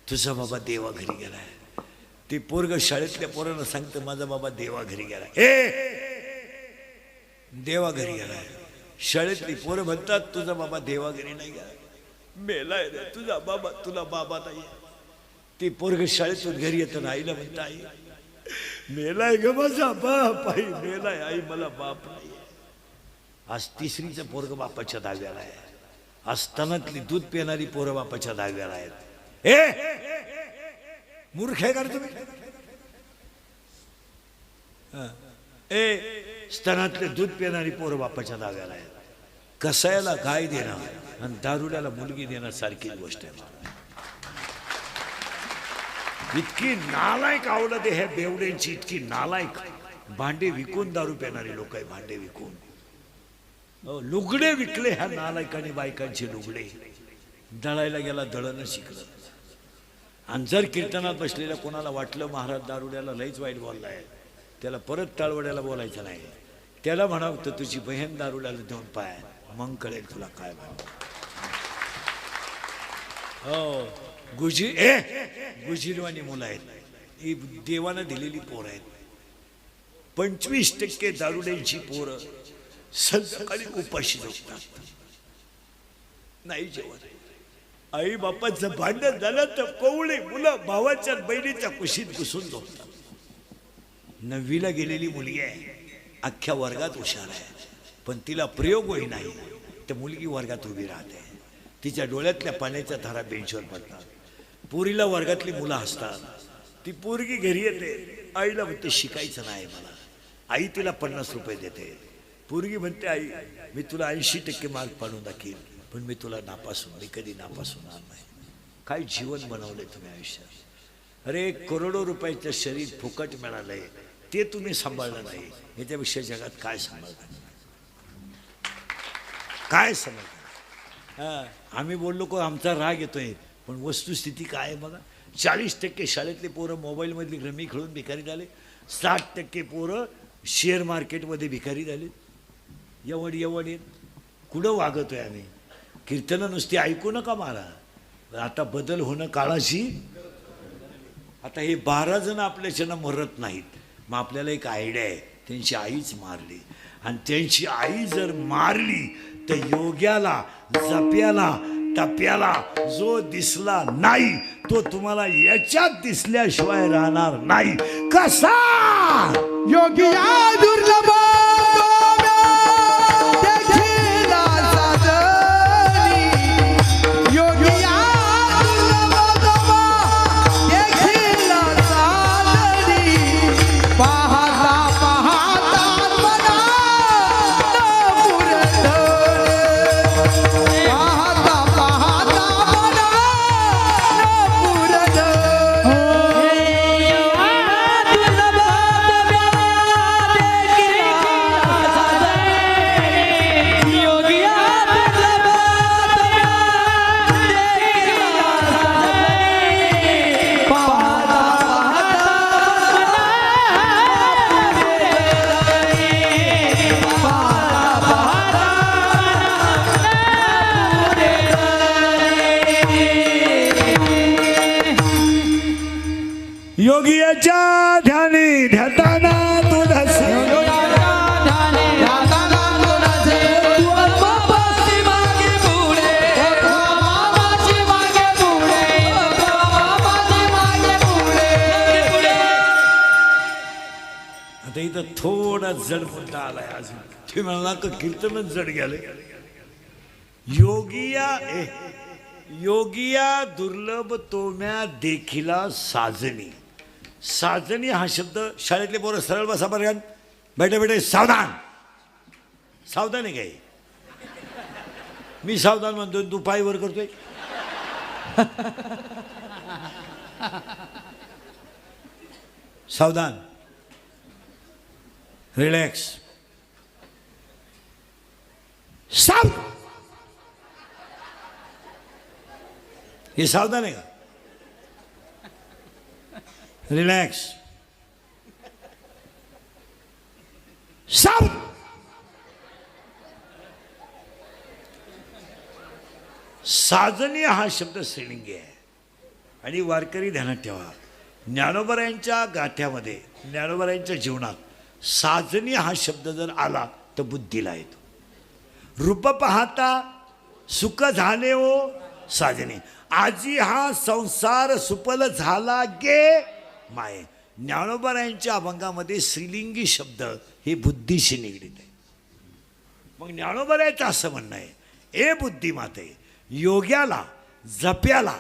तुझा बाबा देवा घरी गेलाय. ते पोरग शाळेतल्या पोरांना सांगतं माझा बाबा देवा घरी गेलाय. देवा घरी गेलाय. शाळेतली पोरं म्हणतात तुझा बाबा देवा घरी नाही गेलाय, मेलाय रे तुझा बाबा, तुला बाबा नाही. ते पोरग शाळेतून घरी येतं आईला म्हणतं आई मेलाय ग माझा बाप, आई मेलाय, आई मला बाप नाही. आज 3रीचं पोरग बापाच्या दहाव्याला आहे. आज स्तनातली दूध पिणारी पोरं बापाच्या दहाव्याला आहेत. मूर्ख आहे का तुम्ही? स्तनातले दूध पिणारी पोरं बापाच्या दहाव्याला आहेत. कसायला गाय देणं आणि दारुड्याला मुलगी देणं सारखी गोष्ट आहे. इतकी नालायक आवडत हे बेवड्यांची, इतकी नालायक. भांडे विकून दारू पिणारी लोक आहे. भांडे विकून लुगडे विकले ह्या नालायकाने. बायकांचे लुगडे दळायला गेला दळणं शिकलं. आणि जर कीर्तनात बसलेल्या कोणाला वाटलं महाराज दारुड्याला लईच वाईट बोललाय, त्याला परत टाळवड्याला बोलायचं नाही. त्याला म्हणावं तर तुझी बहीण दारुड्याला देऊन पाय, मग कळेल तुला काय म्हणतो. हो गुजीरवाणी मुलं आहेत. ही देवानं दिलेली पोरं आहेत. 25% दारुड्यांची पोरं संध्याकाळी उपाशी झोपतात, नाही जेवण. आई बापाचं भांडण झालं तर कोवळी मुलं भावाच्या बहिणीच्या कुशीत घुसून झोपतात. 9वीला गेलेली मुलगी आहे, अख्ख्या वर्गात हुशार आहे, पण तिला प्रयोग होई नाही. तर मुलगी वर्गात उभी राहते, तिच्या डोळ्यातल्या पाण्याच्या धारा बेंचवर पडतात. पोरीला वर्गातली मुलं हसतात. ती पोरगी घरी येते, आईला म्हणते शिकायचं नाही मला. आई तिला 50 रुपये देते. पोरगी म्हणते आई मी तुला 80% मार्क पाडून दाखील, पण मी तुला मी कधी नापास होणार नाही. काय जीवन बनवलंय तुम्ही आयुष्यात. अरे करोडो रुपयाचं शरीर फुकट मिळालंय, ते तुम्ही सांभाळलं नाही. याच्यापेक्षा जगात काय सांभाळलं? काय सांभाळलं? आम्ही बोललो को आमचा राग येतोय, पण वस्तुस्थिती काय आहे बघा. 40% शाळेतले पोरं मोबाईलमधली रमी खेळून भिकारी झाले. 60% पोरं शेअर मार्केटमध्ये भिकारी झाले. एवढ कुठं वागतोय आम्ही? कीर्तनं नुसती ऐकू नका मला. आता बदल होणं काळाशी. आता हे 12 जण आपल्याच्यानं मरत नाहीत. मग आपल्याला एक आयडिया आहे, त्यांची आईच मारली. आणि त्यांची आई जर मारली तर योग्याला जप्याला टप्याला जो दिसला नाही तो तुम्हाला याच्यात दिसल्याशिवाय राहणार नाही. कसा योगिया दुर्लभ देखीला साधनी योगी योगियाच्या ध्यानी ध्याताना तुझसे बाबाची मागे पुढे बाबाची मागे पुढे बाबाची मागे पुढे आता इथं थोडा जड मुद्दा आलाय अजून ते म्हणला का कीर्तनच जड गेले योगिया दुर्लभ तोम्या देखिला साजनी. साजनी हा शब्द शाळेतले पोरं सरळ बसा बरं बेटे बेटे सावधान. सावधान आहे काय मी सावधान म्हणतोय तू पाय वर करतोय. सावधान रिलॅक्स साव हे सावधान आहे का रिलॅक्स साव साजनी हा शब्द स्त्रीलिंगी आहे आणि वारकरी ध्यानात ठेवा ज्ञानोबरायांच्या गाथ्यामध्ये ज्ञानोबरायांच्या जीवनात साजनी हा शब्द जर आला तर बुद्धीला येतो. रूप पाहता सुख झाले हो साजनी. आजी हा संसार सुपल झाला गे माये. ज्ञानोबरायांच्या अभंगामध्ये स्त्रीलिंगी शब्द हे बुद्धीशी निगडीत आहे. मग ज्ञानोबरायचं असं म्हणणं आहे ए बुद्धिमाते योग्याला जप्याला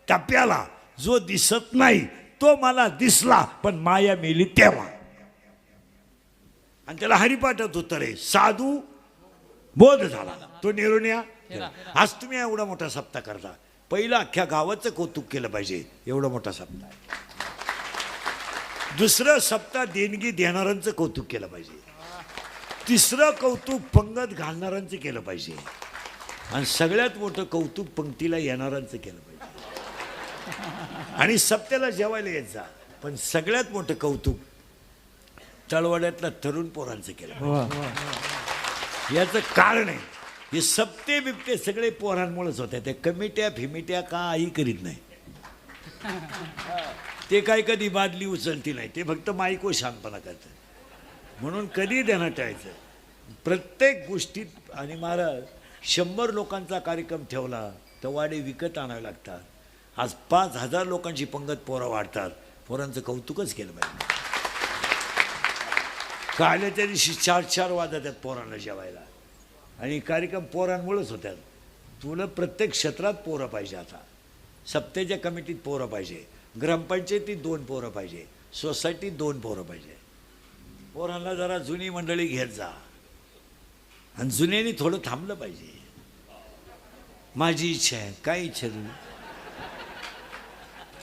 टप्याला जो दिसत नाही तो मला दिसला पण माया मेली तेव्हा. आणि त्याला हरिपाठात उत्तर आहे साधू बोध झाला तो निरुण्या. आज तुम्ही एवढा मोठा सप्ताह करता पहिला अख्ख्या गावाचं कौतुक केलं पाहिजे एवढा मोठा सप्ताह. दुसरं सप्ताह देणगी देणाऱ्यांचं कौतुक केलं पाहिजे. तिसरं कौतुक पंगत घालणाऱ्यांचं केलं पाहिजे आणि सगळ्यात मोठं कौतुक पंक्तीला येणाऱ्यांचं केलं पाहिजे. आणि सप्त्याला जेवायला येत जा पण सगळ्यात मोठं कौतुक तळवड्यातल्या तरुण पोरांचं केलं पाहिजे. याचं कारण आहे हे सप्ते बिप्ते सगळे पोरांमुळेच होते. ते कमिट्या फिमिट्या काही करीत नाही. ते काय कधी बादली उचलती नाही. ते फक्त माईको शांतपणा करतात. म्हणून कधी देणं टाळायचं प्रत्येक गोष्टीत. आणि महाराज 100 लोकांचा कार्यक्रम ठेवला तर वाडे विकत आणावे लागतात. आज 5000 लोकांची पंगत पोरं वाढतात. पोरांचं कौतुकच केलं पाहिजे. काल्याच्या दिवशी 4-4 वाजतात पोरांना जेवायला आणि कार्यक्रम पोरांमुळेच होत्यात. तुला प्रत्येक क्षेत्रात पोरं पाहिजे. आता सप्त्याच्या कमिटीत पोरं पाहिजे, ग्रामपंचायतीत 2 पोरं पाहिजे, सोसायटीत 2 पोरं पाहिजे. पोरांना जरा जुनी मंडळी घेत जा आणि जुन्यांनी थोडं थांबलं पाहिजे. माझी इच्छा आहे. काय इच्छा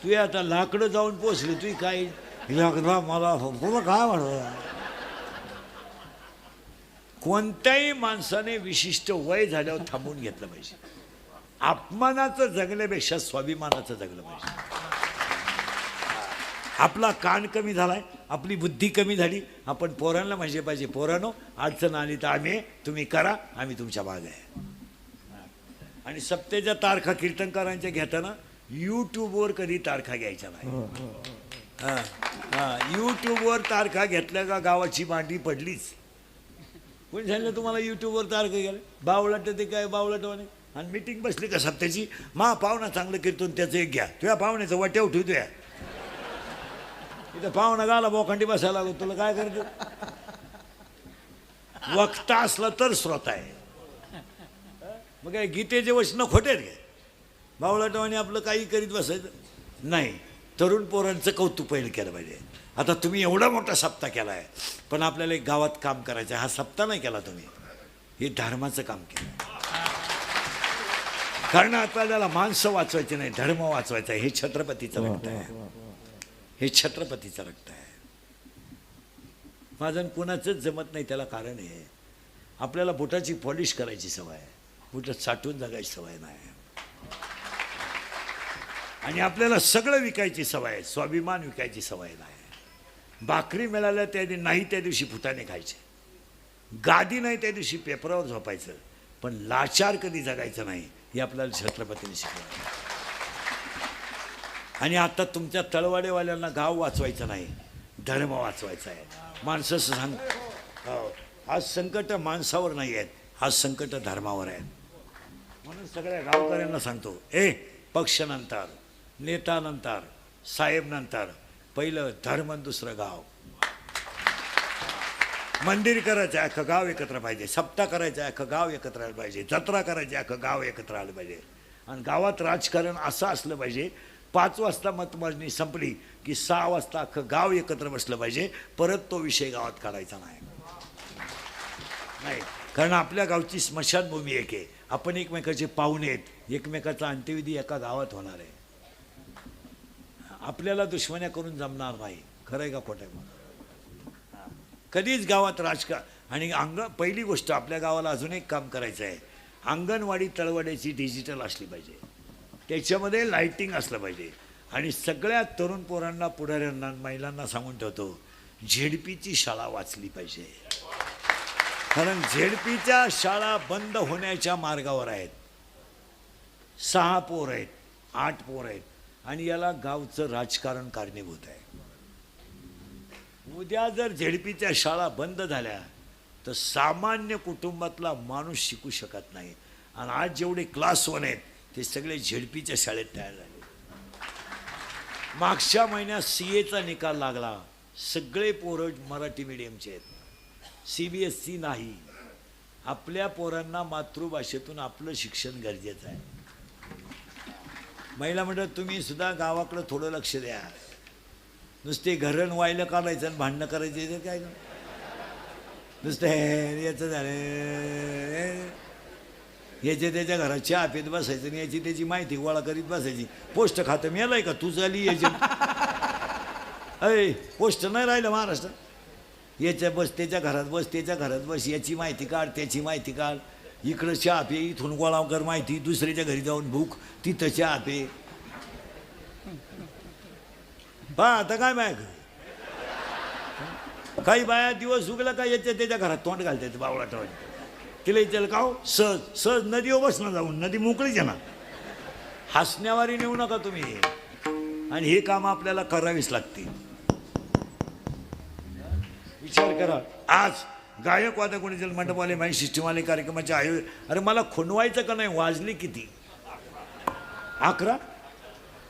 तू आता लाकडं जाऊन पोचली तुझी काय मला तुला काय म्हणत. कोणत्याही माणसाने विशिष्ट वय झाल्यावर थांबून घेतलं पाहिजे. अपमानाचं जगण्यापेक्षा स्वाभिमानाचं जगलं पाहिजे. आपला कान कमी झालाय, आपली बुद्धी कमी झाली. आपण पोरांना म्हणजे पाहिजे पोरांनो अडचण आली तर आम्ही तुम्ही करा आम्ही तुमच्या मागे आहे. आणि सप्त्याच्या तारखा कीर्तनकारांच्या घेताना यूट्यूबवर कधी तारखा घ्यायच्या नाही. यूट्यूबवर तारखा घेतल्या का गावाची मांडी पडलीच. कोणी सांगितलं तुम्हाला यूट्यूबवर तारखा घ्यायला. बावळट ते काय बावळट म्हणे. आणि मीटिंग बसली का सप्त्याची मा पाहुणा चांगलं कीर्तन त्याचं एक घ्या. तुझ्या पाहुण्याचं वाट्या उठवतोय इथं पाहुणा गाला बोखंडी बसायला लागतो. तुला काय करायचं. वक्ता असला तर श्रोता आहे. मग काय गीतेचे वचनं खोटे आहेत काय. बावळाटवाने आपलं काही करीत बसायचं नाही. तरुण पोरांचं कौतुक पहिलं केलं पाहिजे. आता तुम्ही एवढा मोठा सप्ताह केला आहे पण आपल्याला एक गावात काम करायचं आहे. हा सप्ताह नाही केला तुम्ही, हे धर्माचं काम केलं. कारण आपल्याला माणसं वाचवायची नाही धर्म वाचवायचा आहे. हे छत्रपतीचं रक्त आहे. हे छत्रपतीचं रक्त आहे. माझं कुणाचंच जमत नाही. त्याला कारण आहे आपल्याला बुटाची पॉलिश करायची सवय आहे. बुटात साठवून जगायची सवय नाही. आणि आपल्याला सगळं विकायची सवय आहे. स्वाभिमान विकायची सवय नाही. भाकरी मिळाल्या नाही त्या दिवशी फुटाणे खायचे. गादी नाही त्या दिवशी पेपरावर झोपायचं. पण लाचार कधी जगायचं नाही हे आपल्याला छत्रपतीने शिकवलं. आणि आता तुमच्या तळवाडेवाल्यांना गाव वाचवायचं नाही, धर्म वाचवायचा आहे. माणसं सांग हो, आज संकट माणसावर नाही आहेत, आज संकट धर्मावर आहेत. म्हणून सगळ्या गावकऱ्यांना सांगतो, पक्ष नंतर, नेता नंतर, साहेब नंतर, पहिलं धर्म, दुसरं गाव. मंदिर करायचं आहे, अख्खं गाव एकत्र पाहिजे. सप्ताह करायचं आहे, अख्खं गाव एकत्र आलं पाहिजे. जत्रा करायची आहे, अख्खं गाव एकत्र आलं पाहिजे. आणि गावात राजकारण असं असलं पाहिजे, 5 वाजता मतमोजणी संपली की 6 वाजता अख्खं गाव एकत्र बसलं पाहिजे. परत तो विषय गावात काढायचा नाही. कारण आपल्या गावची स्मशानभूमी एक आहे. आपण एकमेकाचे पाहुणे आहेत, एकमेकाचा अंत्यविधी एका गावात होणार आहे. आपल्याला दुश्मन्या करून जमणार नाही. खरं आहे का खोटं आहे? कधीच गावात राजकारण. आणि पहिली गोष्ट, आपल्या गावाला अजून एक काम करायचं आहे. अंगणवाडी तळवाड्याची डिजिटल असली पाहिजे, त्याच्यामध्ये लाईटिंग असलं पाहिजे. आणि सगळ्या तरुण पोरांना, पुढाऱ्यांना, महिलांना सांगून ठेवतो, झेडपीची शाळा वाचली पाहिजे. कारण झेडपीच्या शाळा बंद होण्याच्या मार्गावर आहेत. 6 पोर आहेत, 8 पोर आहेत, आणि याला गावचं राजकारण कारणीभूत आहे. उद्या जर झेडपीच्या शाळा बंद झाल्या तर सामान्य कुटुंबातला माणूस शिकू शकत नाही. आणि आज जेवढे क्लास 1 आहेत ते सगळे झेडपीच्या शाळेत तयार झाले. मागच्या महिन्यात CA निकाल लागला, सगळे पोरं मराठी मीडियमचे आहेत, CBSE नाही. आपल्या पोरांना मातृभाषेतून आपलं शिक्षण गरजेचं आहे. महिला म्हणतात, तुम्ही सुद्धा गावाकडं थोडं लक्ष द्या. नुसते घरण व्हायला काढायचं आणि भांडणं करायचे तर काय, नुसतं याचं झालं, याच्या त्याच्या घरात चहा पीत बसायचं आणि याची त्याची माहिती गोळा करीत बसायची. पोस्ट खातं मेलाय का तू? झाली एजंट. पोस्ट नाही राहिलं महाराष्ट्रात. याच्या बस, त्याच्या घरात बस, त्याच्या घरात बस, याची माहिती काढ, त्याची माहिती काढ. इकडं चहा पे, इथून गोळा कर माहिती, दुसऱ्याच्या घरी जाऊन भूक, तिथं चहा पे. आता काय माहिती, काही बाया दिवस उगला का याच्या त्याच्या घरात तोंड घालतात बावळा ठेवायचे. तिला विचारलं का हो, सहज सहज नदीवर बसणं, जाऊन नदी मोकळीच आहे ना. हसण्यावारी नेऊ नका तुम्ही. आणि हे काम आपल्याला करावीच लागते. विचार करा, आज गायक वादक कोणी जल मंडपवाले, माही सिस्टमवाले, कार्यक्रमाचे आयोजन. अरे मला खुणवायचं का नाही? वाजली किती? 11.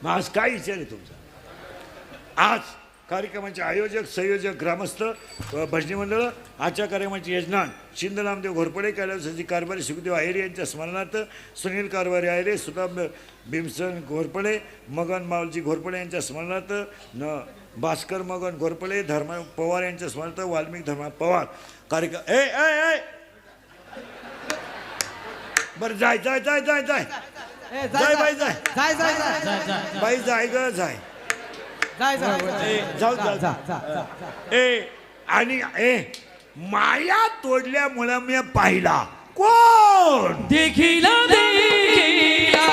मग आज काय विचार आहे तुमचा? आज कार्यक्रमाचे आयोजक, संयोजक, ग्रामस्थ, भजनी मंडळ, आजच्या कार्यक्रमाचे यजमान शिंदे नामदेव घोरपडे, कैलासजी कारभारी सुखदेव आहिरे यांच्या स्मरणार्थ सुनील कारभारी आहिरे, सुदाम भीमसन घोरपडे, मगन मावलजी घोरपडे यांच्या स्मरणार्थ भास्कर मगन घोरपडे, धर्मा पवार यांच्या स्मरणार्थ वाल्मिक धर्मा पवार कार्यक्रम. बरं, जाय जाय जाय जाय जाय जाय बाई, जाय बाई, जाय ग जाय, जाऊ आणि माया तोडल्यामुळे मी पाहिला कोण देखीला देखीला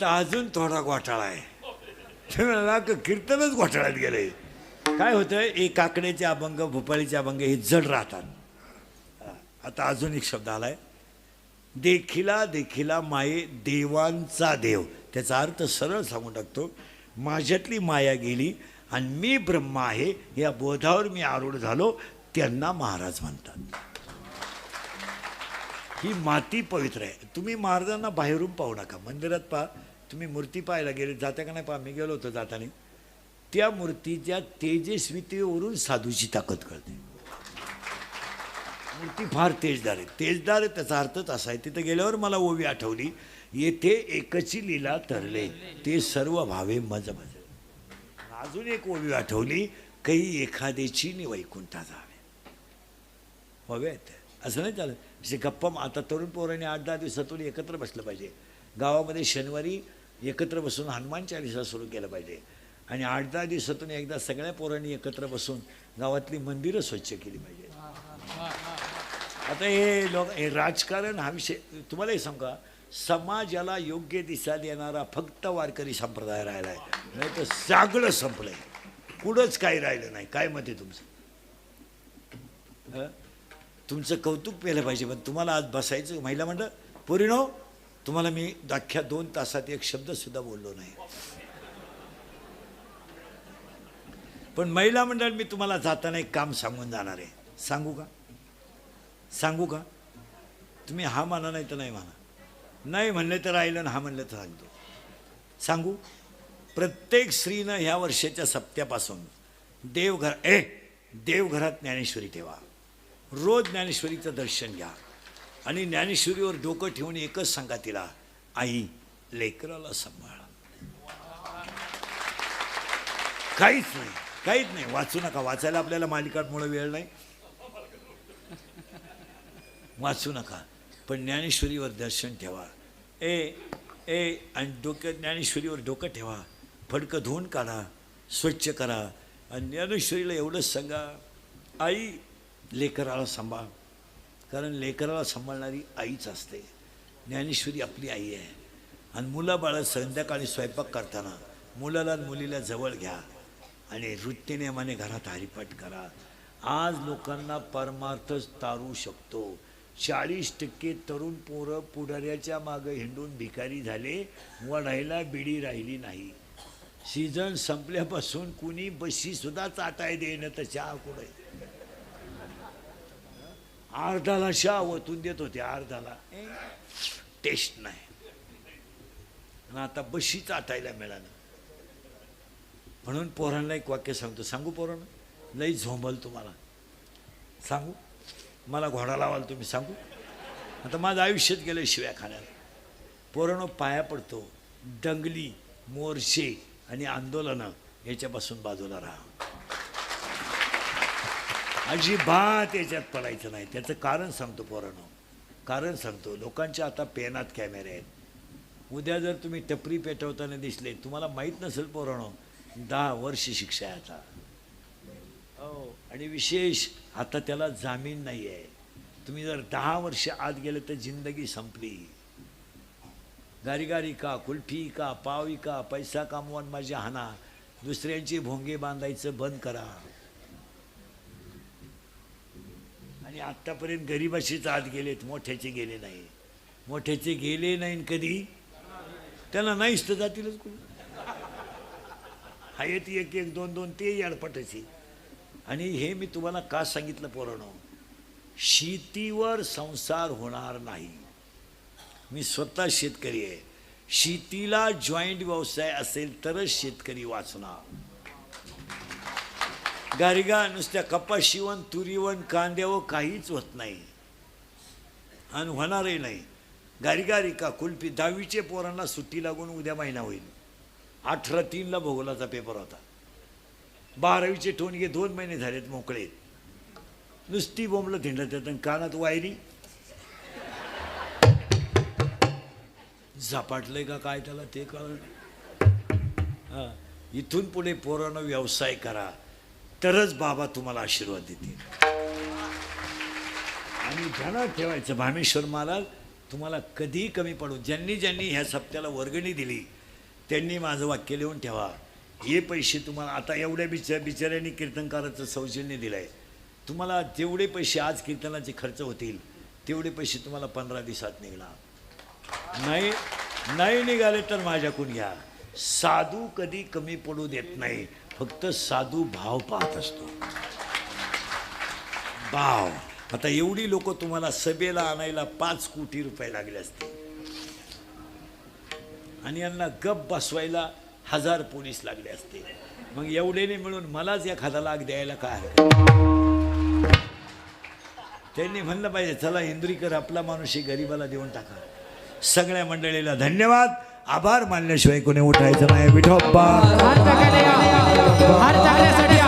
अजून थोडा घोटाळा आहे. कीर्तनच घोटाळ्यात गेले. काय होतं, एक काकड्याचे अभंग, भोपाळीचे अभंग हे जड राहतात. आता अजून एक शब्द आलाय, देखिला देखिला माये देवांचा देव. त्याचा अर्थ सरळ सांगून टाकतो, माझ्यातली माया गेली आणि मी ब्रह्म आहे या बोधावर मी आरूढ झालो, त्यांना महाराज म्हणतात. ही माती पवित्र आहे. तुम्ही महाराजांना बाहेरून पाहू नका, मंदिरात पहा. तुम्ही मूर्ती पाहायला गेले, जाता का नाही पहा. मी गेलो होतो जाताना, त्या मूर्तीच्या तेजस्वितेवरून साधूची ताकद कळते. मूर्ती फार तेजदार आहे. तेजदार आहे त्याचा अर्थच असा आहे. तिथं गेल्यावर मला ओवी आठवली, येथे एकची लीला तरले ते सर्व भावे मज मज. अजून एक ओवी आठवली, काही एखाद्याची नि वैकुंठा जावे. हवे आहेत असं नाही चालत. असे गप्पा आता तरुण पोरांनी 8-10 दिवसातून एकत्र बसलं पाहिजे. गावामध्ये शनिवारी एकत्र बसून हनुमान चालीसा सुरू केलं पाहिजे आणि 8-10 दिवसातून एकदा सगळ्या पोरांनी एकत्र बसून गावातली मंदिरं स्वच्छ केली पाहिजे. आता हे राजकारण हा विषय तुम्हाला हे सांगा, समाजाला योग्य दिशा देणारा फक्त वारकरी संप्रदाय राहिला आहे, नाही तर सगळं संपलंय. कुठंच काही राहिलं नाही. काय मत आहे तुमचं? तुमचं कौतुक केलं पाहिजे. पण तुम्हाला आज बसायचं महिला मंडळ पोरीनो, तुम्हाला मी अख्ख्या 2 तासात एक शब्द सुद्धा बोललो नाही. पण महिला मंडळ मी तुम्हाला जाताना एक काम सांगून जाणार आहे. सांगू का? सांगू का? तुम्ही हा माना नाही तर नाही माना. नाही म्हणले तर राहिलं, हा म्हणलं तर सांगतो. सांगू, प्रत्येक स्त्रीनं ह्या वर्षाच्या सप्त्यापासून देवघरात ज्ञानेश्वरी ठेवा. रोज ज्ञानेश्वरीचं दर्शन घ्या आणि ज्ञानेश्वरीवर डोकं ठेवून एकच सांगा तिला, आई लेकराला सांभाळ. काहीच नाही, काहीच नाही. वाचू नका. वाचायला आपल्याला मालिकांमुळे वेळ नाही, वाचू नका. पण ज्ञानेश्वरीवर दर्शन ठेवा. आणि डोक्यात ज्ञानेश्वरीवर डोकं ठेवा. फडकं धुवून काढा, स्वच्छ करा आणि ज्ञानेश्वरीला एवढंच सांगा, आई लेकराला सांभाळ. कारण लेकराला सांभाळणारी आईच असते. ज्ञानेश्वरी आपली आई आहे. आणि मुलाबाळा संध्याकाळी स्वयंपाक करताना मुलाला आणि मुलीला जवळ घ्या आणि वृत्तीनेमाने घरात हरिपाठ करा. आज लोकांना परमार्थच तारू शकतो. 40% तरुण पोरं पुढाऱ्याच्या मागं हिंडून भिकारी झाले, वढायला बिडी राहिली नाही. सीझन संपल्यापासून कुणी बशी सुद्धा चाटाय देणं तर चहा कुठे. अर्धाला चहा ओतून देत होते, अर्धाला टेस्ट नाही. आणि आता बशी चाटायला मिळालं. म्हणून पोरांना एक वाक्य सांगतो. सांगू पोरांना? लई झोंबल तुम्हाला. सांगू? मला घोडा लावाल तुम्ही. सांगू? आता माझं आयुष्यात गेलं शिव्या खाण्याला. पोरांनो पाया पडतो, दंगली, मोर्चे आणि आंदोलनं याच्यापासून बाजूला राहा. अजिबात याच्यात पडायचं नाही. त्याचं कारण सांगतो पोरांनो, कारण सांगतो. लोकांच्या आता पेनात कॅमेरे आहेत. उद्या जर तुम्ही टपरी पेटवताना दिसले, तुम्हाला माहीत नसेल पोरांनो, 10 वर्ष शिक्षा आहे आता. हो, आणि विशेष आता त्याला जामीन नाही आहे. तुम्ही जर 10 वर्ष आत गेले तर जिंदगी संपली. गारी का, कुल्फी का, पावी का, पैसा कामवून माझ्या हाना, दुसऱ्यांचे भोंगे बांधायचं बंद करा. आणि आत्तापर्यंत गरिबाशीच आत गेलेत, मोठ्याचे गेले नाही. मोठ्याचे गेले नाही कधी, त्याला नाहीच तर जातीलच कोणी. हा येते 1-1, 2-2 ते याडपटायचे. आणि हे मी तुम्हाला का सांगितलं पोरांनो, शेतीवर संसार होणार नाही. मी स्वतः शेतकरी आहे. शेतीला जॉईंट व्यवसाय असेल तरच शेतकरी वाचणार. गारिगा नुसत्या कपाशीवन, तुरीवन, कांद्यावर काहीच होत नाही आणि होणारही नाही. गारिका कुल्फी. 10वीचे पोरांना सुट्टी लागून उद्या महिना होईल. 18/3 भूगोलाचा पेपर होता. 12वीचे टोनगे 2 महिने झालेत मोकळे. नुसती बोंबलं धिंडत येत आणि कानात वायरी झपाटलंय का काय त्याला ते कळलं. इथून पुढे पोरांना व्यवसाय करा तरच बाबा तुम्हाला आशीर्वाद देतील. आणि ध्यानात ठेवायचं, भामेश्वर महाराज तुम्हाला कधीही कमी पडू. ज्यांनी ह्या सप्त्याला वर्गणी दिली त्यांनी माझं वाक्य लिहून ठेवा. हे पैसे तुम्हाला आता एवढ्या बिचाऱ्यांनी कीर्तनकाराचं सौजन्य दिलंय, तुम्हाला जेवढे पैसे आज कीर्तनाचे खर्च होतील तेवढे पैसे तुम्हाला 15 दिवसात निघणार नाही निघाले तर माझ्याकडून घ्या. साधू कधी कमी पडू देत नाही, फक्त साधू भाव पाहत असतो. भाव. आता एवढी लोक तुम्हाला सभेला आणायला 5 कोटी रुपये लागले असते आणि यांना गप बसवायला 1000 पोलीस लागले असते. मग एवढेने मिळून मलाच 1 लाख द्यायला काय हरकत? त्यांनी म्हणलं पाहिजे चला इंद्रीकर आपला माणूस गरीबाला देऊन टाका. सगळ्या मंडळीला धन्यवाद. आभार मानल्याशिवाय कोणी उठायचं नाही. विठोबा हार चांगल्यासाठी